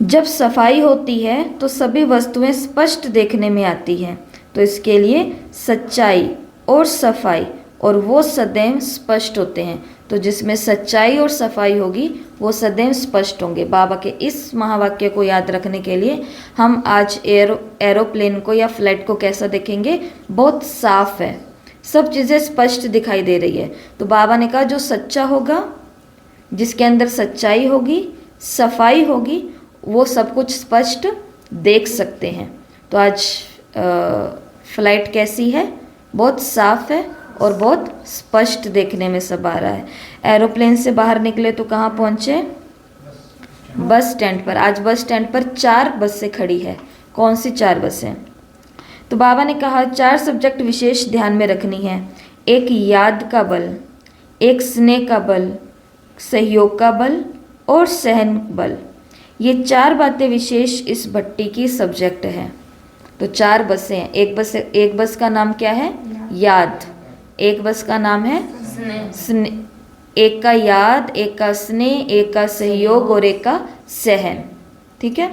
जब सफाई होती है तो सभी वस्तुएं स्पष्ट देखने में आती हैं। तो इसके लिए सच्चाई और सफाई और वो सदैव स्पष्ट होते हैं। तो जिसमें सच्चाई और सफाई होगी वो सदैव स्पष्ट होंगे। बाबा के इस महावाक्य को याद रखने के लिए हम आज एरोप्लेन को या फ्लाइट को कैसा देखेंगे, बहुत साफ है, सब चीज़ें स्पष्ट दिखाई दे रही है। तो बाबा ने कहा जो सच्चा होगा, जिसके अंदर सच्चाई होगी, सफाई होगी, वो सब कुछ स्पष्ट देख सकते हैं। तो आज फ्लाइट कैसी है, बहुत साफ है और बहुत स्पष्ट देखने में सब आ रहा है। एरोप्लेन से बाहर निकले तो कहाँ पहुँचे, बस स्टैंड पर। आज बस स्टैंड पर 4 बसें खड़ी है। कौन सी 4 बसें, तो बाबा ने कहा 4 सब्जेक्ट विशेष ध्यान में रखनी है। एक याद का बल, एक स्नेह का बल, सहयोग का बल और सहन बल। ये 4 बातें विशेष इस भट्टी की सब्जेक्ट है। तो 4 बसें हैं। एक बस का नाम क्या है, याद। एक बस का नाम है स्नेह। एक का याद, एक का स्नेह, एक का सहयोग और एक का सहन। ठीक है,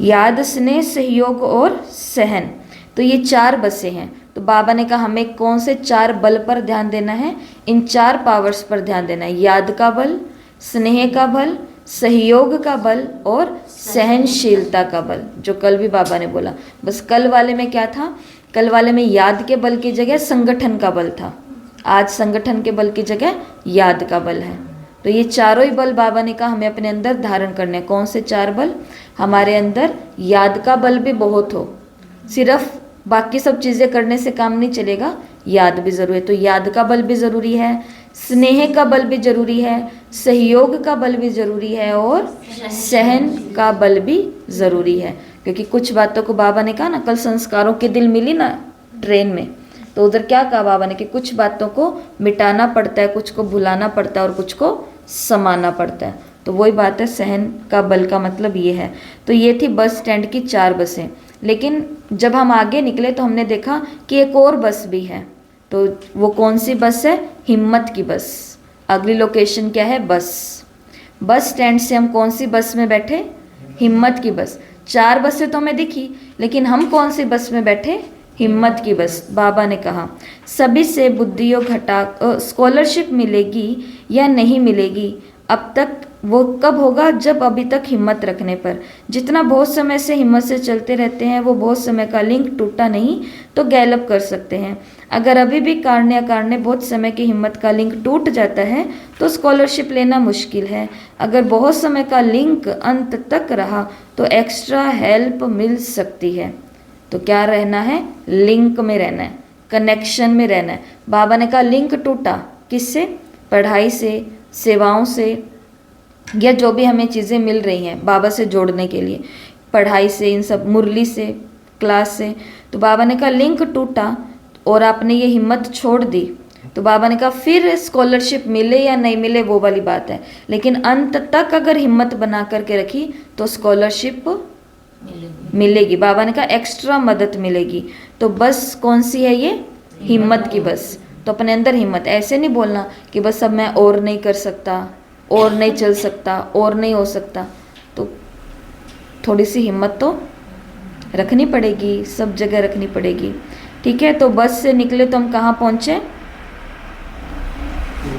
याद, स्नेह, सहयोग और सहन। तो ये 4 बसें हैं। तो बाबा ने कहा हमें कौन से 4 बल पर ध्यान देना है, इन 4 पावर्स पर ध्यान देना है। याद का बल, स्नेह का बल, सहयोग का बल और सहनशीलता का बल, जो कल भी बाबा ने बोला। बस कल वाले में क्या था, कल वाले में याद के बल की जगह संगठन का बल था। आज संगठन के बल की जगह याद का बल है। तो ये चारों ही बल बाबा ने कहा हमें अपने अंदर धारण करने। कौन से 4 बल, हमारे अंदर याद का बल भी बहुत हो, सिर्फ बाकी सब चीज़ें करने से काम नहीं चलेगा, याद भी ज़रूरी है। तो याद का बल भी ज़रूरी है, स्नेह का बल भी ज़रूरी है, सहयोग का बल भी ज़रूरी है और सहन का बल भी ज़रूरी है। क्योंकि कुछ बातों को बाबा ने कहा ना, कल संस्कारों के दिल मिली ना ट्रेन में, तो उधर क्या कहा बाबा ने कि कुछ बातों को मिटाना पड़ता है, कुछ को भुलाना पड़ता है और कुछ को समाना पड़ता है। तो वही बात है, सहन का बल का मतलब ये है। तो ये थी बस स्टैंड की 4 बसें। लेकिन जब हम आगे निकले तो हमने देखा कि एक और बस भी है। तो वो कौन सी बस है, हिम्मत की बस। अगली लोकेशन क्या है, बस स्टैंड से हम कौन सी बस में बैठे, हिम्मत की बस। 4 बसें तो हमें दिखी, लेकिन हम कौन सी बस में बैठे, हिम्मत की बस। बाबा ने कहा सभी से बुद्धियों घटा स्कॉलरशिप मिलेगी या नहीं मिलेगी, अब तक वो कब होगा, जब अभी तक हिम्मत रखने पर। जितना बहुत समय से हिम्मत से चलते रहते हैं, वो बहुत समय का लिंक टूटा नहीं तो गैलअप कर सकते हैं। अगर अभी भी कारण या कारण बहुत समय की हिम्मत का लिंक टूट जाता है तो स्कॉलरशिप लेना मुश्किल है। अगर बहुत समय का लिंक अंत तक रहा तो एक्स्ट्रा हेल्प मिल सकती है। तो क्या रहना है, लिंक में रहना है, कनेक्शन में रहना है। बाबा ने कहा लिंक टूटा किससे, पढ़ाई से, सेवाओं से, या जो भी हमें चीज़ें मिल रही हैं बाबा से जोड़ने के लिए, पढ़ाई से, इन सब, मुरली से, क्लास से। तो बाबा ने कहा लिंक टूटा और आपने ये हिम्मत छोड़ दी, तो बाबा ने कहा फिर स्कॉलरशिप मिले या नहीं मिले वो वाली बात है, लेकिन अंत तक अगर हिम्मत बना करके रखी तो स्कॉलरशिप मिलेगी। बाबा ने कहा एक्स्ट्रा मदद मिलेगी। तो बस कौन सी है ये, हिम्मत की बस। तो अपने अंदर हिम्मत, ऐसे नहीं बोलना कि बस अब मैं और नहीं कर सकता, और नहीं चल सकता, और नहीं हो सकता। तो थोड़ी सी हिम्मत तो रखनी पड़ेगी, सब जगह रखनी पड़ेगी। ठीक है, तो बस से निकले तो हम कहाँ पहुँचे,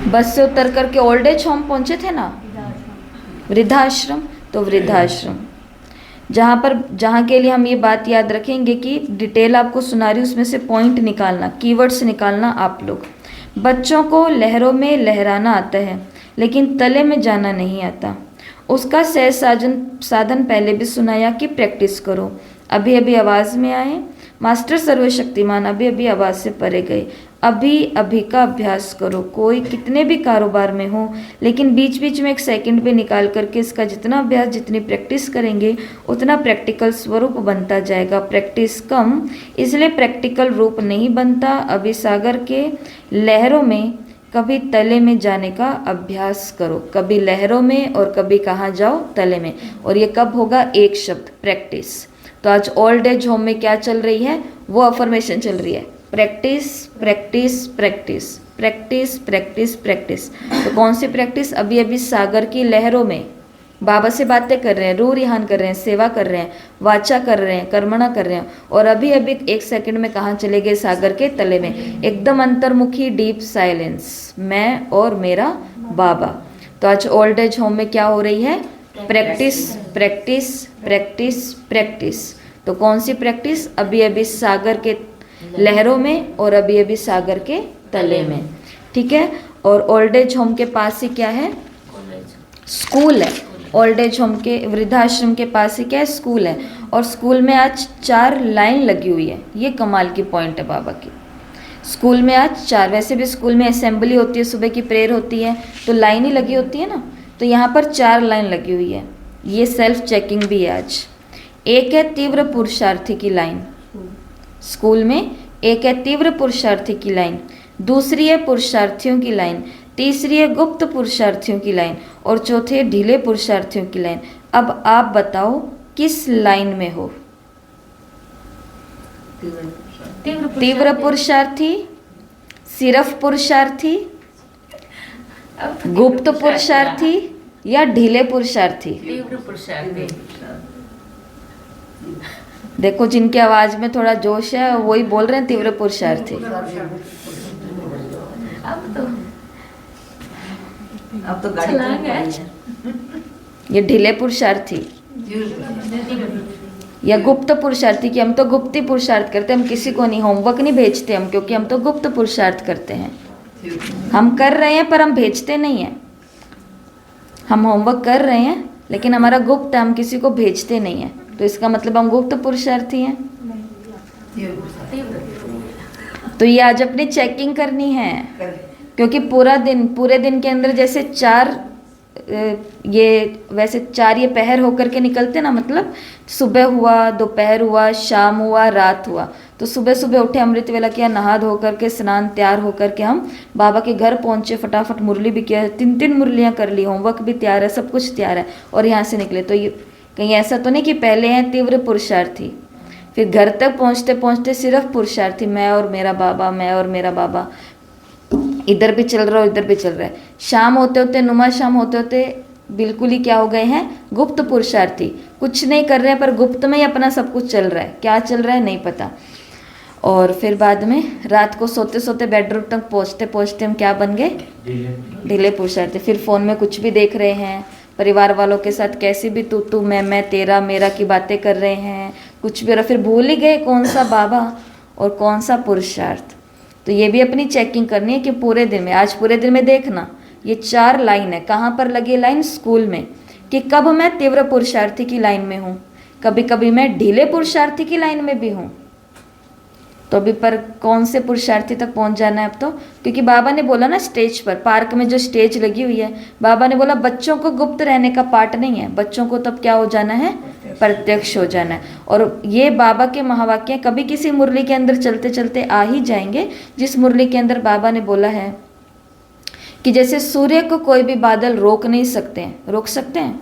बस से उतर करके ओल्ड एज होम पहुँचे थे ना, वृद्धाश्रम। तो वृद्धाश्रम जहाँ के लिए हम ये बात याद रखेंगे कि डिटेल आपको सुना रही, उसमें से पॉइंट निकालना, कीवर्ड्स निकालना आप लोग। बच्चों को लहरों में लहराना आता है, लेकिन तले में जाना नहीं आता। उसका सहज साधन पहले भी सुनाया कि प्रैक्टिस करो। अभी अभी आवाज़ में आए, मास्टर सर्वशक्तिमान अभी अभी आवाज़ से परे गए। अभी अभी का अभ्यास करो। कोई कितने भी कारोबार में हो, लेकिन बीच बीच में एक सेकंड भी निकाल करके इसका जितना अभ्यास, जितनी प्रैक्टिस करेंगे, उतना प्रैक्टिकल स्वरूप बनता जाएगा। प्रैक्टिस कम, इसलिए प्रैक्टिकल रूप नहीं बनता। अभी सागर के लहरों में कभी तले में जाने का अभ्यास करो। कभी लहरों में और कभी कहाँ जाओ, तले में। और ये कब होगा? एक शब्द, प्रैक्टिस। तो आज ओल्ड एज होम में क्या चल रही है? वो अफर्मेशन चल रही है, practice practice practice practice practice practice. तो कौन सी प्रैक्टिस? अभी अभी सागर की लहरों में बाबा से बातें कर रहे हैं, रू रिहान कर रहे हैं, सेवा कर रहे हैं, वाचा कर रहे हैं, कर्मणा कर रहे हैं, और अभी अभी एक सेकंड में कहाँ चले गए? सागर के तले में। एकदम अंतर्मुखी, डीप साइलेंस, मैं और मेरा बाबा। तो आज ओल्ड एज होम में क्या हो रही है? Practice practice practice practice. तो कौन सी प्रैक्टिस? अभी अभी सागर के लहरों में और अभी अभी सागर के तले में। ठीक है। और ओल्ड एज होम के पास ही क्या है? स्कूल है। ओल्ड एज होम के वृद्धाश्रम के पास ही क्या है? स्कूल है। और स्कूल में आज 4 लाइन लगी हुई है। ये कमाल की पॉइंट है बाबा की। स्कूल में आज 4, वैसे भी स्कूल में असेंबली होती है, सुबह की प्रेयर होती है, तो लाइन ही लगी होती है ना, तो यहाँ पर 4 लाइन लगी हुई है। ये सेल्फ चेकिंग भी है आज। एक है तीव्र पुरुषार्थी की लाइन, स्कूल में एक है तीव्र पुरुषार्थी की लाइन, दूसरी है पुरुषार्थियों की लाइन, तीसरी है गुप्त पुरुषार्थियों की लाइन, और चौथी है ढीले पुरुषार्थियों की लाइन। अब आप बताओ किस लाइन में हो? तीव्र पुरुषार्थी, सिर्फ पुरुषार्थी, गुप्त पुरुषार्थी या ढीले पुरुषार्थी? तीव्र पुरुषार्थी। देखो जिनकी आवाज में थोड़ा जोश है वही बोल रहे हैं तीव्र पुरुषार्थी। अब तो गाड़ी चल रही है। ये ढीले पुरुषार्थी या गुप्त पुरुषार्थी? कि हम तो गुप्त ही पुरुषार्थ करते हैं, हम किसी को नहीं होमवर्क नहीं भेजते हम, क्योंकि हम तो गुप्त पुरुषार्थ करते हैं। हम कर रहे हैं पर हम भेजते नहीं हैं। हम होमवर्क कर रहे हैं लेकिन हमारा गुप्त है, हम किसी को भेजते नहीं हैं, तो इसका मतलब हम गुप्त पुरुषार्थी हैं। तो ये आज अपनी चेकिंग करनी है, क्योंकि पूरे दिन के अंदर जैसे 4 ये पहर होकर के निकलते ना, मतलब सुबह हुआ, दोपहर हुआ, शाम हुआ, रात हुआ। तो सुबह सुबह उठे, अमृत वेला किया, नहा धो करके स्नान तैयार होकर के हम बाबा के घर पहुंचे, फटाफट मुरली भी किया, 3 मुरलियाँ कर ली, होमवर्क भी तैयार है, सब कुछ तैयार है, और यहाँ से निकले। तो ये कहीं ऐसा तो नहीं कि पहले हैं तीव्र पुरुषार्थी, फिर घर तक पहुँचते पहुँचते सिर्फ पुरुषार्थी, मैं और मेरा बाबा, मैं और मेरा बाबा, इधर भी चल रहा है इधर भी चल रहा है। शाम होते होते, नुमा शाम होते होते बिल्कुल ही क्या हो गए हैं? गुप्त पुरुषार्थी। कुछ नहीं कर रहे हैं पर गुप्त में ही अपना सब कुछ चल रहा है, क्या चल रहा है नहीं पता। और फिर बाद में रात को सोते सोते बेडरूम तक पहुँचते पहुँचते हम क्या बन गए? ढीले पुरुषार्थी। फिर फ़ोन में कुछ भी देख रहे हैं, परिवार वालों के साथ कैसी भी तू मैं तेरा मेरा की बातें कर रहे हैं, कुछ भी, और फिर भूल ही गए कौन सा बाबा और कौन सा पुरुषार्थ। तो ये भी अपनी चेकिंग करनी है कि पूरे दिन में, आज पूरे दिन में देखना ये 4 लाइन है। कहाँ पर लगी लाइन? स्कूल में। कि कब मैं तीव्र पुरुषार्थी की लाइन में हूँ, कभी कभी मैं ढीले पुरुषार्थी की लाइन में भी हूँ। तो अभी पर कौन से पुरुषार्थी तक पहुँच जाना है अब तो? क्योंकि बाबा ने बोला ना, स्टेज पर, पार्क में जो स्टेज लगी हुई है, बाबा ने बोला बच्चों को गुप्त रहने का पाठ नहीं है, बच्चों को तब क्या हो जाना है? प्रत्यक्ष हो जाना है। और ये बाबा के महावाक्य कभी किसी मुरली के अंदर चलते चलते आ ही जाएंगे, जिस मुरली के अंदर बाबा ने बोला है कि जैसे सूर्य को कोई भी बादल रोक नहीं सकते हैं, रोक सकते हैं?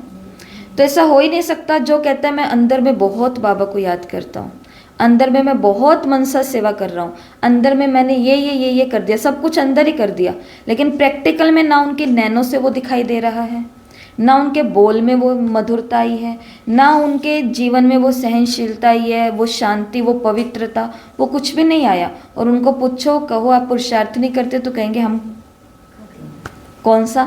तो ऐसा हो ही नहीं सकता। जो कहता है मैं अंदर में बहुत बाबा को याद करता हूँ, अंदर में मैं बहुत मनसा सेवा कर रहा हूँ, अंदर में मैंने ये कर दिया, सब कुछ अंदर ही कर दिया, लेकिन प्रैक्टिकल में ना उनके नैनों से वो दिखाई दे रहा है, ना उनके बोल में वो मधुरता आई है, ना उनके जीवन में वो सहनशीलता आई है, वो शांति, वो पवित्रता, वो कुछ भी नहीं आया। और उनको पूछो, कहो आप पुरुषार्थ नहीं करते, तो कहेंगे हम कौन सा?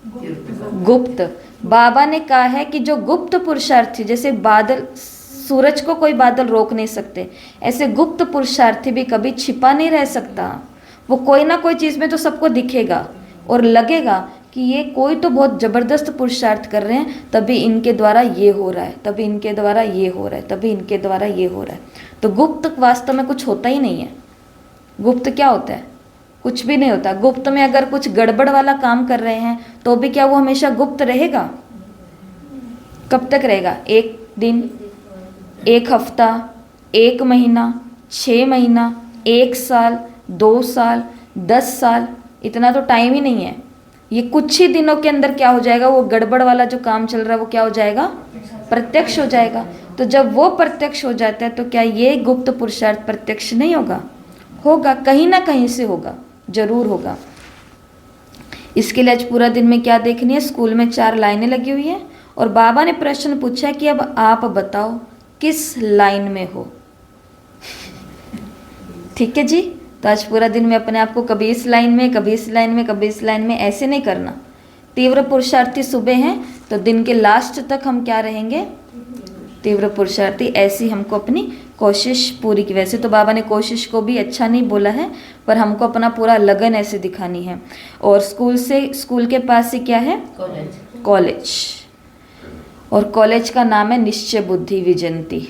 गुप्त। बाबा ने कहा है कि जो गुप्त पुरुषार्थी, जैसे बादल, सूरज को कोई बादल रोक नहीं सकते, ऐसे गुप्त पुरुषार्थी भी कभी छिपा नहीं रह सकता, वो कोई ना कोई चीज़ में तो सबको दिखेगा और लगेगा कि ये कोई तो बहुत ज़बरदस्त पुरुषार्थ कर रहे हैं, तभी इनके द्वारा ये हो रहा है, तभी इनके द्वारा ये हो रहा है, तभी इनके द्वारा ये हो रहा है। तो गुप्त वास्तव में कुछ होता ही नहीं है। गुप्त क्या होता है? कुछ भी नहीं होता। गुप्त में अगर कुछ गड़बड़ वाला काम कर रहे हैं तो भी क्या वो हमेशा गुप्त रहेगा? कब तक रहेगा? एक दिन, एक हफ्ता, एक महीना, 6 महीना, 1 साल, 2 साल, 10 साल, इतना तो टाइम ही नहीं है। ये कुछ ही दिनों के अंदर क्या हो जाएगा? वो गड़बड़ वाला जो काम चल रहा है वो क्या हो जाएगा? प्रत्यक्ष हो जाएगा। तो जब वो प्रत्यक्ष हो जाता है तो क्या ये गुप्त पुरुषार्थ प्रत्यक्ष नहीं होगा? होगा, कहीं ना कहीं से होगा, जरूर होगा। इसके लिए आज पूरा दिन में क्या देखनी है? स्कूल में 4 लाइनें लगी हुई हैं और बाबा ने प्रश्न पूछा कि अब आप बताओ किस लाइन में हो। ठीक है जी। तो आज पूरा दिन में अपने आप को कभी इस लाइन में, कभी इस लाइन में, कभी इस लाइन में, ऐसे नहीं करना। तीव्र पुरुषार्थी सुबह हैं तो दिन के लास्ट तक हम क्या रहेंगे? तीव्र पुरुषार्थी। ऐसी हमको अपनी कोशिश पूरी की। वैसे तो बाबा ने कोशिश को भी अच्छा नहीं बोला है, पर हमको अपना पूरा लगन ऐसे दिखानी है। और स्कूल के पास से क्या है? कॉलेज। और कॉलेज का नाम है निश्चय बुद्धि विजयंती।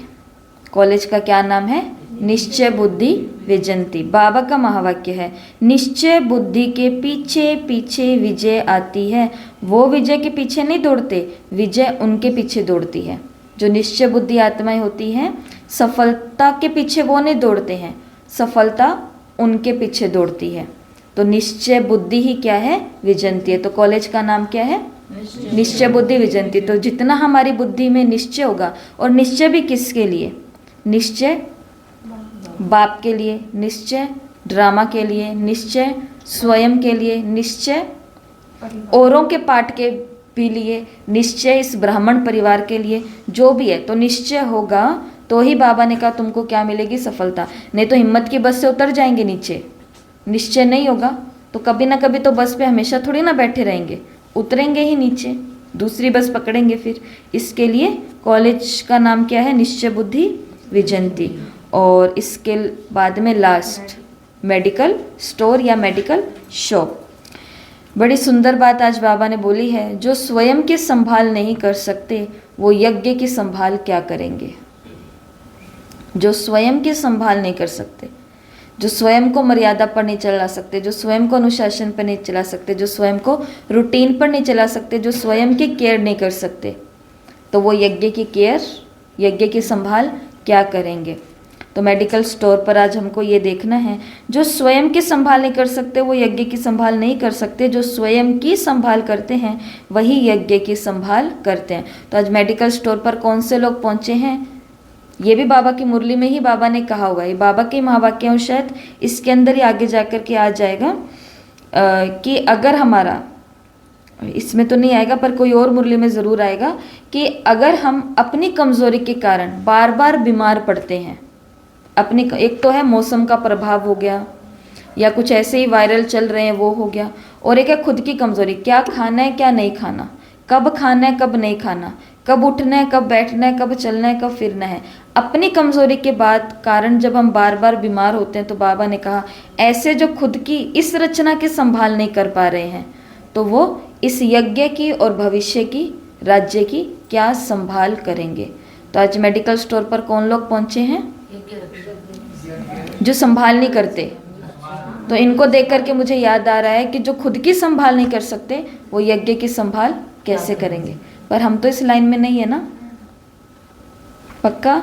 कॉलेज का क्या नाम है? निश्चय बुद्धि विजयंती। बाबा का महावाक्य है, निश्चय बुद्धि के पीछे पीछे विजय आती है। वो विजय के पीछे नहीं दौड़ते, विजय उनके पीछे दौड़ती है। जो निश्चय बुद्धि आत्माएं होती हैं, सफलता के पीछे वो नहीं दौड़ते हैं, सफलता उनके पीछे दौड़ती है। तो निश्चय बुद्धि ही क्या है? विजयंती है। तो कॉलेज का नाम क्या है? निश्चय बुद्धि विजयंती। तो जितना हमारी बुद्धि में निश्चय होगा, और निश्चय भी किसके लिए? निश्चय बाप के लिए, निश्चय ड्रामा के लिए, निश्चय स्वयं के लिए, निश्चय औरों के पाठ के भी लिए, निश्चय इस ब्राह्मण परिवार के लिए, जो भी है। तो निश्चय होगा तो ही बाबा ने कहा तुमको क्या मिलेगी? सफलता। नहीं तो हिम्मत की बस से उतर जाएंगे नीचे। निश्चय नहीं होगा तो कभी ना कभी तो बस पे हमेशा थोड़ी ना बैठे रहेंगे, उतरेंगे ही नीचे, दूसरी बस पकड़ेंगे फिर। इसके लिए कॉलेज का नाम क्या है? निश्चय बुद्धि विजयंती। और इसके बाद में लास्ट मेडिकल स्टोर या मेडिकल शॉप। बड़ी सुंदर बात आज बाबा ने बोली है, जो स्वयं की संभाल नहीं कर सकते वो यज्ञ की संभाल क्या करेंगे? जो स्वयं की संभाल नहीं कर सकते, जो स्वयं को मर्यादा पर नहीं चला सकते, जो स्वयं को अनुशासन पर नहीं चला सकते, जो स्वयं को रूटीन पर नहीं चला सकते, जो स्वयं की केयर नहीं कर सकते, तो वो यज्ञ की केयर, यज्ञ की संभाल क्या करेंगे? तो मेडिकल स्टोर पर आज हमको ये देखना है, जो स्वयं की संभाल नहीं कर सकते वो यज्ञ की संभाल नहीं कर सकते, जो स्वयं की संभाल करते हैं वही यज्ञ की संभाल करते हैं। तो आज मेडिकल स्टोर पर कौन से लोग पहुँचे हैं? ये भी बाबा की मुरली में ही बाबा ने कहा हुआ है, बाबा के महावाक्य और शायद इसके अंदर ही आगे जा कर के आ जाएगा कि अगर हमारा, इसमें तो नहीं आएगा पर कोई और मुरली में ज़रूर आएगा, कि अगर हम अपनी कमज़ोरी के कारण बार बार बीमार पड़ते हैं, अपनी, एक तो है मौसम का प्रभाव हो गया या कुछ ऐसे ही वायरल चल रहे हैं वो हो गया, और एक है खुद की कमज़ोरी, क्या खाना है क्या नहीं खाना, कब खाना है कब नहीं खाना, कब उठना है कब बैठना है, कब चलना है कब फिरना है। अपनी कमज़ोरी के बाद कारण जब हम बार बार बीमार होते हैं तो बाबा ने कहा ऐसे जो खुद की इस रचना की संभाल नहीं कर पा रहे हैं तो वो इस यज्ञ की और भविष्य की राज्य की क्या संभाल करेंगे। तो आज मेडिकल स्टोर पर कौन लोग पहुँचे हैं? जो संभाल नहीं करते। तो इनको देख करके मुझे याद आ रहा है कि जो खुद की संभाल नहीं कर सकते वो यज्ञ की संभाल कैसे करेंगे। पर हम तो इस लाइन में नहीं है ना, पक्का?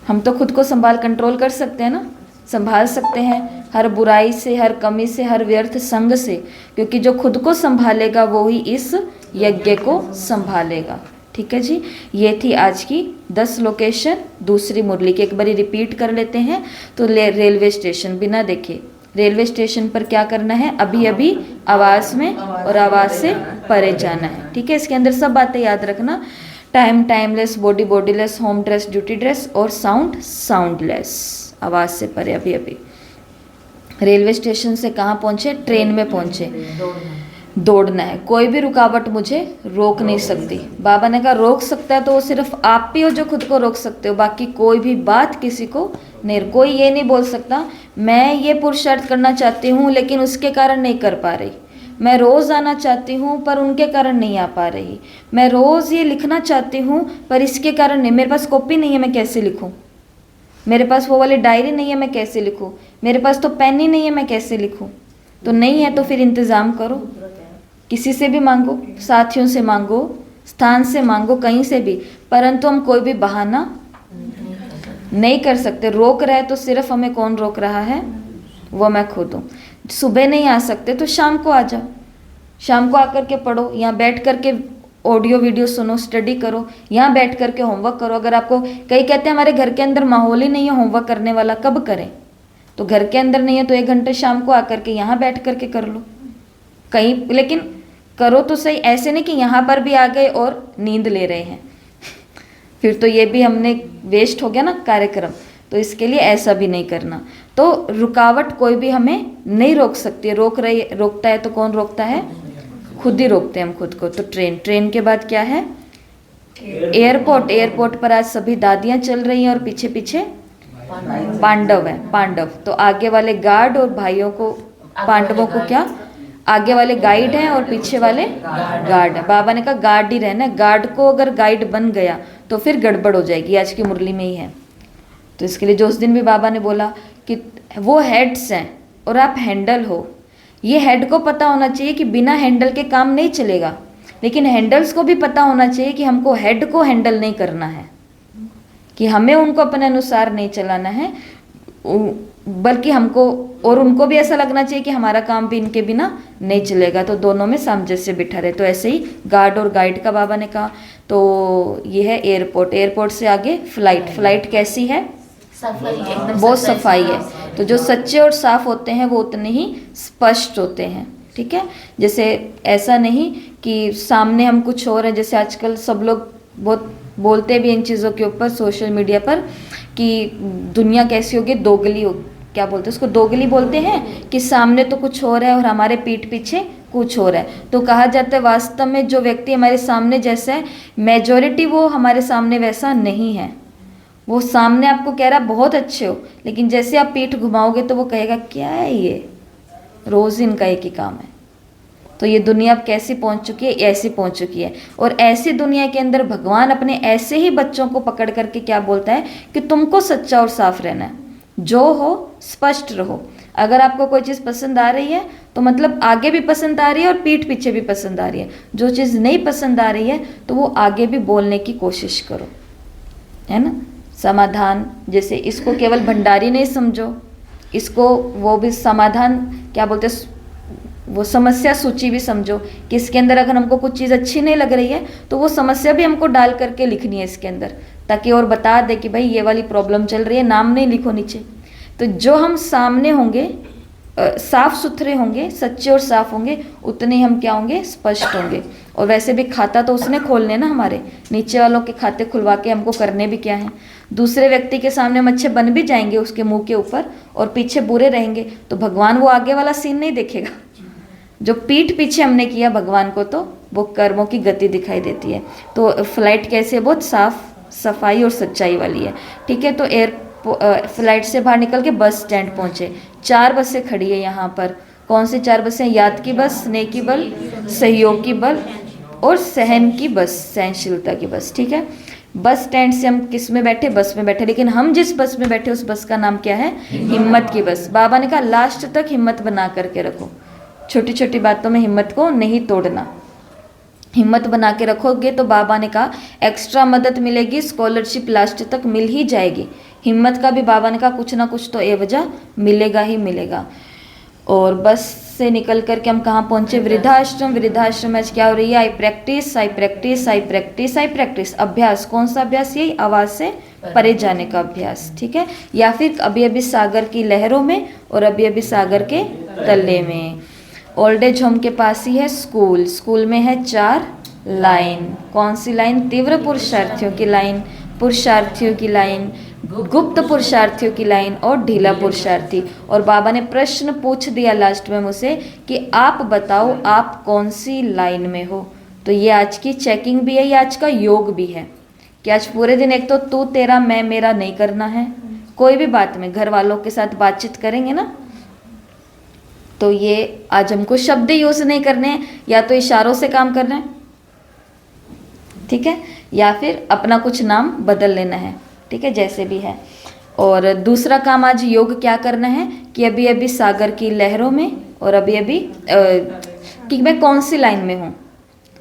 हम तो खुद को संभाल कंट्रोल कर सकते हैं ना, संभाल सकते हैं हर बुराई से, हर कमी से, हर व्यर्थ संग से, क्योंकि जो खुद को संभालेगा वो ही इस यज्ञ को संभालेगा। ठीक है जी। ये थी आज की 10 लोकेशन दूसरी मुरली की। एक बारी रिपीट कर लेते हैं। तो रेलवे स्टेशन बिना देखे, रेलवे स्टेशन पर क्या करना है? अभी अभी आवाज़ में और आवाज़ से परे जाना है। ठीक है, इसके अंदर सब बातें याद रखना। Time timeless, body bodiless, home dress duty dress और साउंड साउंडलेस, आवाज़ से परे। अभी अभी रेलवे स्टेशन से कहाँ पहुँचे? ट्रेन में पहुँचे। दौड़ना है, कोई भी रुकावट मुझे रोक नहीं सकती। बाबा ने कहा रोक सकता है तो वो सिर्फ आप ही हो जो खुद को रोक सकते हो, बाकी कोई भी बात किसी को नहीं। कोई ये नहीं बोल सकता मैं ये पुरुषार्थ करना चाहती हूँ लेकिन उसके कारण नहीं कर पा रही, मैं रोज़ आना चाहती हूँ पर उनके कारण नहीं आ पा रही, मैं रोज़ ये लिखना चाहती हूँ पर इसके कारण नहीं, मेरे पास कॉपी नहीं है मैं कैसे लिखूँ, मेरे पास वो वाली डायरी नहीं है मैं कैसे लिखूँ, मेरे पास तो पेन ही नहीं है मैं कैसे लिखूँ। तो नहीं है तो फिर इंतज़ाम करो, किसी से भी मांगो, साथियों से मांगो, स्थान से मांगो, कहीं से भी, परंतु हम कोई भी बहाना नहीं कर सकते। रोक रहा है तो सिर्फ हमें कौन रोक रहा है, वो मैं खुद हूँ। सुबह नहीं आ सकते तो शाम को आ जाओ, शाम को आकर के पढ़ो, यहाँ बैठ कर के ऑडियो वीडियो सुनो, स्टडी करो, यहाँ बैठ कर के होमवर्क करो। अगर आपको कई कहते हैं हमारे घर के अंदर माहौल ही नहीं है होमवर्क करने वाला, कब करें, तो घर के अंदर नहीं है तो 1 घंटे शाम को आकर के यहाँ बैठ कर के कर लो कहीं, लेकिन करो तो सही, ऐसे नहीं कि यहाँ पर भी आ गए और नींद ले रहे हैं फिर तो ये भी हमने वेस्ट हो गया ना कार्यक्रम। तो इसके लिए ऐसा भी नहीं करना। तो रुकावट कोई भी हमें नहीं रोक सकती है, रोकता है तो कौन रोकता है, खुद ही रोकते हैं हम खुद को। तो ट्रेन के बाद क्या है, एयरपोर्ट पर आज सभी दादियाँ चल रही हैं और पीछे पीछे पांडव है, पांडव। तो आगे वाले गार्ड और भाइयों को, पांडवों को क्या, आगे वाले गाइड हैं और पीछे वाले गार्ड है। बाबा ने कहा गार्ड ही रहना, गार्ड को अगर गाइड बन गया तो फिर गड़बड़ हो जाएगी, आज की मुरली में ही है। तो इसके लिए जो उस दिन भी बाबा ने बोला कि वो हेड्स हैं और आप हैंडल हो, ये हेड को पता होना चाहिए कि बिना हैंडल के काम नहीं चलेगा, लेकिन हैंडल्स को भी पता होना चाहिए कि हमको हेड को हैंडल नहीं करना है, कि हमें उनको अपने अनुसार नहीं चलाना है, बल्कि हमको और उनको भी ऐसा लगना चाहिए कि हमारा काम भी इनके बिना नहीं चलेगा। तो दोनों में सामंजस्य बिठा रहे। तो ऐसे ही गार्ड और गाइड का बाबा ने कहा। तो ये है एयरपोर्ट से आगे फ्लाइट कैसी है, बहुत सफाई है। तो जो सच्चे और साफ होते हैं वो उतने ही स्पष्ट होते हैं, ठीक है। जैसे ऐसा नहीं कि सामने हम कुछ और हैं, जैसे आजकल सब लोग बहुत बोलते भी इन चीज़ों के ऊपर सोशल मीडिया पर कि दुनिया कैसी होगी, दोगली हो, क्या बोलते हैं उसको, दोगली बोलते हैं कि सामने तो कुछ और है और हमारे पीठ पीछे कुछ और है। तो कहा जाता है वास्तव में जो व्यक्ति हमारे सामने जैसा है, मेजॉरिटी वो हमारे सामने वैसा नहीं है। वो सामने आपको कह रहा बहुत अच्छे हो, लेकिन जैसे आप पीठ घुमाओगे तो वो कहेगा क्या है ये, रोज़ इनका एक ही काम है। तो ये दुनिया अब कैसी पहुंच चुकी है, ऐसी पहुंच चुकी है। और ऐसी दुनिया के अंदर भगवान अपने ऐसे ही बच्चों को पकड़ करके क्या बोलता है कि तुमको सच्चा और साफ रहना है, जो हो स्पष्ट रहो। अगर आपको कोई चीज़ पसंद आ रही है तो मतलब आगे भी पसंद आ रही है और पीठ पीछे भी पसंद आ रही है। जो चीज़ नहीं पसंद आ रही है तो वो आगे भी बोलने की कोशिश करो, है ना। समाधान, जैसे इसको केवल भंडारी नहीं समझो, इसको वो भी समाधान क्या बोलते हैं, वो समस्या सूची भी समझो कि इसके अंदर अगर हमको कुछ चीज़ अच्छी नहीं लग रही है तो वो समस्या भी हमको डाल करके लिखनी है इसके अंदर, ताकि और बता दे कि भाई ये वाली प्रॉब्लम चल रही है, नाम नहीं लिखो नीचे। तो जो हम सामने होंगे, साफ सुथरे होंगे, सच्चे और साफ होंगे, उतने हम क्या होंगे, स्पष्ट होंगे। और वैसे भी खाता तो उसने खोलने ना, हमारे नीचे वालों के खाते खुलवा के हमको करने भी क्या है। दूसरे व्यक्ति के सामने हम अच्छे बन भी जाएंगे उसके मुंह के ऊपर और पीछे बुरे रहेंगे तो भगवान वो आगे वाला सीन नहीं देखेगा। जो पीठ पीछे हमने किया भगवान को, तो वो कर्मों की गति दिखाई देती है। तो फ्लाइट कैसे, बहुत साफ सफाई और सच्चाई वाली है, ठीक है। तो फ्लाइट से बाहर निकल के बस स्टैंड पहुँचे। 4 बसें खड़ी है यहाँ पर। कौन सी 4 बसें, याद की बस, स्नेह की बल, सहयोग की बल और सहन की बस, सहनशीलता की बस, ठीक है। बस स्टैंड से हम किस में बैठे, बस में बैठे, लेकिन हम जिस बस में बैठे उस बस का नाम क्या है, हिम्मत की बस। बाबा ने कहा लास्ट तक हिम्मत बना करके रखो, छोटी छोटी बातों में हिम्मत को नहीं तोड़ना। हिम्मत बना के रखोगे तो बाबा ने कहा एक्स्ट्रा मदद मिलेगी, स्कॉलरशिप लास्ट तक मिल ही जाएगी। हिम्मत का भी बाबा ने कहा कुछ ना कुछ तो एवजह मिलेगा ही मिलेगा। और बस से निकल करके हम कहाँ पहुँचे, वृद्धाश्रम। वृद्धाश्रम में क्या हो रही है, I practise I practise I practise I practise. अभ्यास, कौन सा अभ्यास, यही आवाज़ से परे जाने का अभ्यास, ठीक है। या फिर अभी अभी सागर की लहरों में और अभी अभी सागर के तले में। ओल्ड एज होम के पास ही है स्कूल। स्कूल में है 4 लाइन। कौन सी लाइन, तीव्र पुरुषार्थियों की लाइन, पुरुषार्थियों की लाइन, गुप्त पुरुषार्थियों की लाइन और ढीला पुरुषार्थी। और बाबा ने प्रश्न पूछ दिया लास्ट में मुझसे कि आप बताओ आप कौन सी लाइन में हो। तो ये आज की चेकिंग भी है, ये आज का योग भी है कि आज पूरे दिन एक तो तू तेरा मैं मेरा नहीं करना है। कोई भी बात में घर वालों के साथ बातचीत करेंगे ना, तो ये आज हमको शब्द यूज नहीं करने हैं, या तो इशारों से काम करना है, ठीक है, या फिर अपना कुछ नाम बदल लेना है, ठीक है, जैसे भी है। और दूसरा काम आज योग क्या करना है कि अभी अभी सागर की लहरों में और अभी अभी कि मैं कौन सी लाइन में हूँ।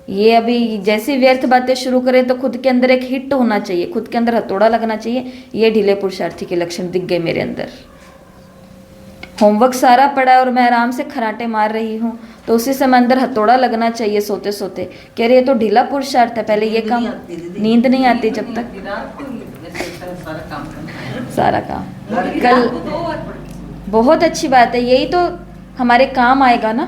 ये अभी जैसे व्यर्थ बातें शुरू करें तो खुद के अंदर एक हिट होना चाहिए, खुद के अंदर हथौड़ा लगना चाहिए। ये ढीले पुरुषार्थी के लक्षण दिख गए मेरे अंदर। होमवर्क सारा पड़ा है और मैं आराम से खराटे मार रही हूँ, तो उसी समय अंदर हथौड़ा लगना चाहिए सोते सोते। कह रही है तो ढीला पुरुषार्थ है, पहले ये काम। नींद नहीं आती जब तक सारा काम। कल बहुत अच्छी बात है, यही तो हमारे काम आएगा ना।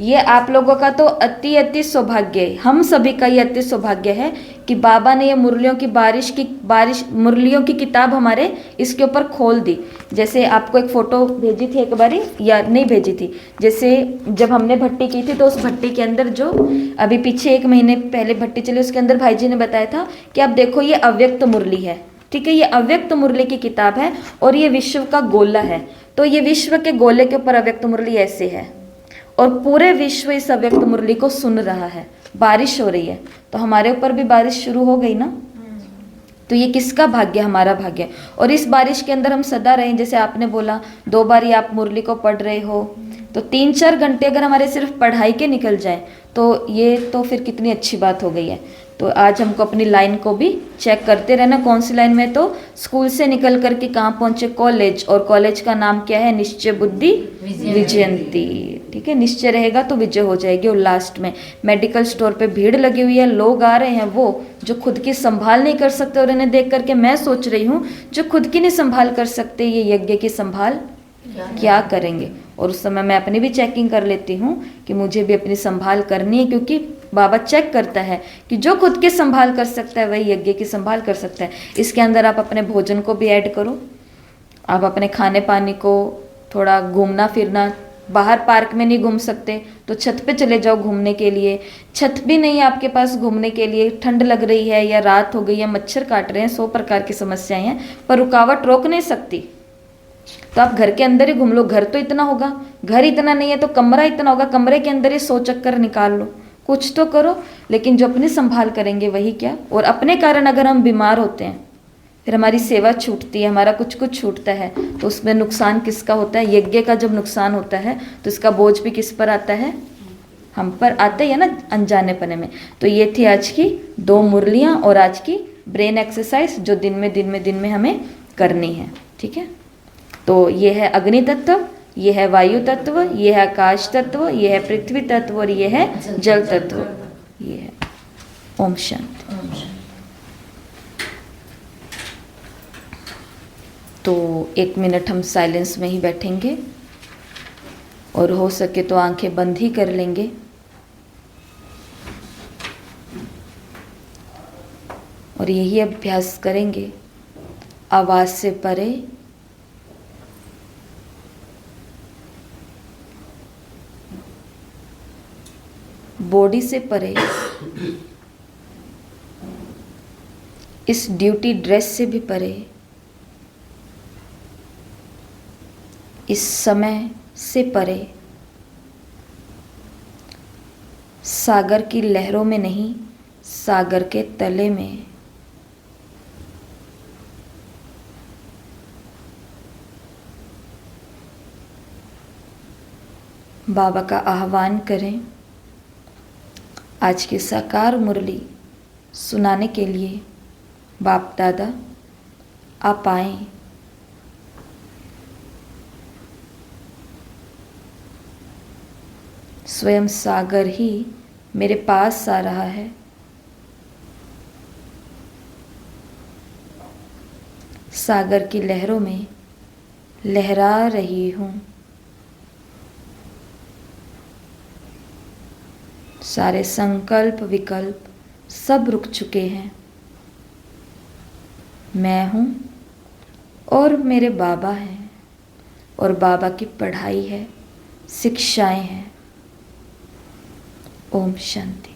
ये आप लोगों का तो अति अति सौभाग्य है, हम सभी का ये अति सौभाग्य है कि बाबा ने ये मुरलियों की बारिश मुरलियों की किताब हमारे इसके ऊपर खोल दी। जैसे आपको एक फ़ोटो भेजी थी एक बारी, या नहीं भेजी थी, जैसे जब हमने भट्टी की थी तो उस भट्टी के अंदर जो अभी पीछे 1 महीने पहले भट्टी चली, उसके अंदर भाई जी ने बताया था कि आप देखो ये अव्यक्त मुरली है, ठीक है, ये अव्यक्त मुरली की किताब है और ये विश्व का गोला है। तो ये विश्व के गोले के ऊपर अव्यक्त मुरली ऐसे है और पूरे विश्व इस अव्यक्त मुरली को सुन रहा है। बारिश हो रही है तो हमारे ऊपर भी बारिश शुरू हो गई ना, तो ये किसका भाग्य? हमारा भाग्य। और इस बारिश के अंदर हम सदा रहें। जैसे आपने बोला 2 बार आप मुरली को पढ़ रहे हो, तो 3-4 घंटे अगर हमारे सिर्फ पढ़ाई के निकल जाए तो ये तो फिर कितनी अच्छी बात हो गई है। तो आज हमको अपनी लाइन को भी चेक करते रहना, कौन सी लाइन में। तो स्कूल से निकल कर के कहाँ पहुँचे? कॉलेज। और कॉलेज का नाम क्या है? निश्चय बुद्धि विजयंती, ठीक है, निश्चय रहेगा तो विजय हो जाएगी। और लास्ट में मेडिकल स्टोर पे भीड़ लगी हुई है, लोग आ रहे हैं, वो जो खुद की संभाल नहीं कर सकते, और इन्हें देख करके मैं सोच रही हूँ जो खुद की नहीं संभाल कर सकते, ये यज्ञ की संभाल क्या करेंगे। और उस समय मैं अपनी भी चेकिंग कर लेती हूँ कि मुझे भी अपनी संभाल करनी है, क्योंकि बाबा चेक करता है कि जो खुद की संभाल कर सकता है वही यज्ञ की संभाल कर सकता है। इसके अंदर आप अपने भोजन को भी ऐड करो, आप अपने खाने पानी को, थोड़ा घूमना फिरना, बाहर पार्क में नहीं घूम सकते तो छत पे चले जाओ घूमने के लिए। छत भी नहीं है आपके पास घूमने के लिए, ठंड लग रही है या रात हो गई है, मच्छर काट रहे हैं, 100 प्रकार की समस्याएं हैं, पर रुकावट रोक नहीं सकती। तो आप घर के अंदर ही घूम लो। घर तो इतना होगा, घर इतना नहीं है तो कमरा इतना होगा, कमरे के अंदर ही 100 चक्कर निकाल लो, कुछ तो करो। लेकिन जो अपनी संभाल करेंगे वही क्या। और अपने कारण अगर हम बीमार होते हैं, फिर हमारी सेवा छूटती है, हमारा कुछ कुछ छूटता है, तो उसमें नुकसान किसका होता है? यज्ञ का जब नुकसान होता है तो इसका बोझ भी किस पर आता है? हम पर आते ही है ना, अनजाने पने में। तो ये थी आज की 2 मुरलियाँ और आज की ब्रेन एक्सरसाइज जो दिन में हमें करनी है, ठीक है। तो ये है अग्नि तत्व, ये है वायु तत्व, ये है आकाश तत्व, ये है पृथ्वी तत्व और ये है जल तत्व। ये है। ओम शांति। तो 1 मिनट हम साइलेंस में ही बैठेंगे और हो सके तो आंखें बंद ही कर लेंगे। और यही अभ्यास करेंगे, आवाज से परे, बॉडी से परे, इस ड्यूटी ड्रेस से भी परे, इस समय से परे, सागर की लहरों में नहीं, सागर के तले में। बाबा का आह्वान करें आज की साकार मुरली सुनाने के लिए। बाप दादा आप आएं। स्वयं सागर ही मेरे पास आ रहा है। सागर की लहरों में लहरा रही हूँ। सारे संकल्प विकल्प सब रुक चुके हैं। मैं हूँ और मेरे बाबा हैं और बाबा की पढ़ाई है, शिक्षाएं हैं। ओम शांति।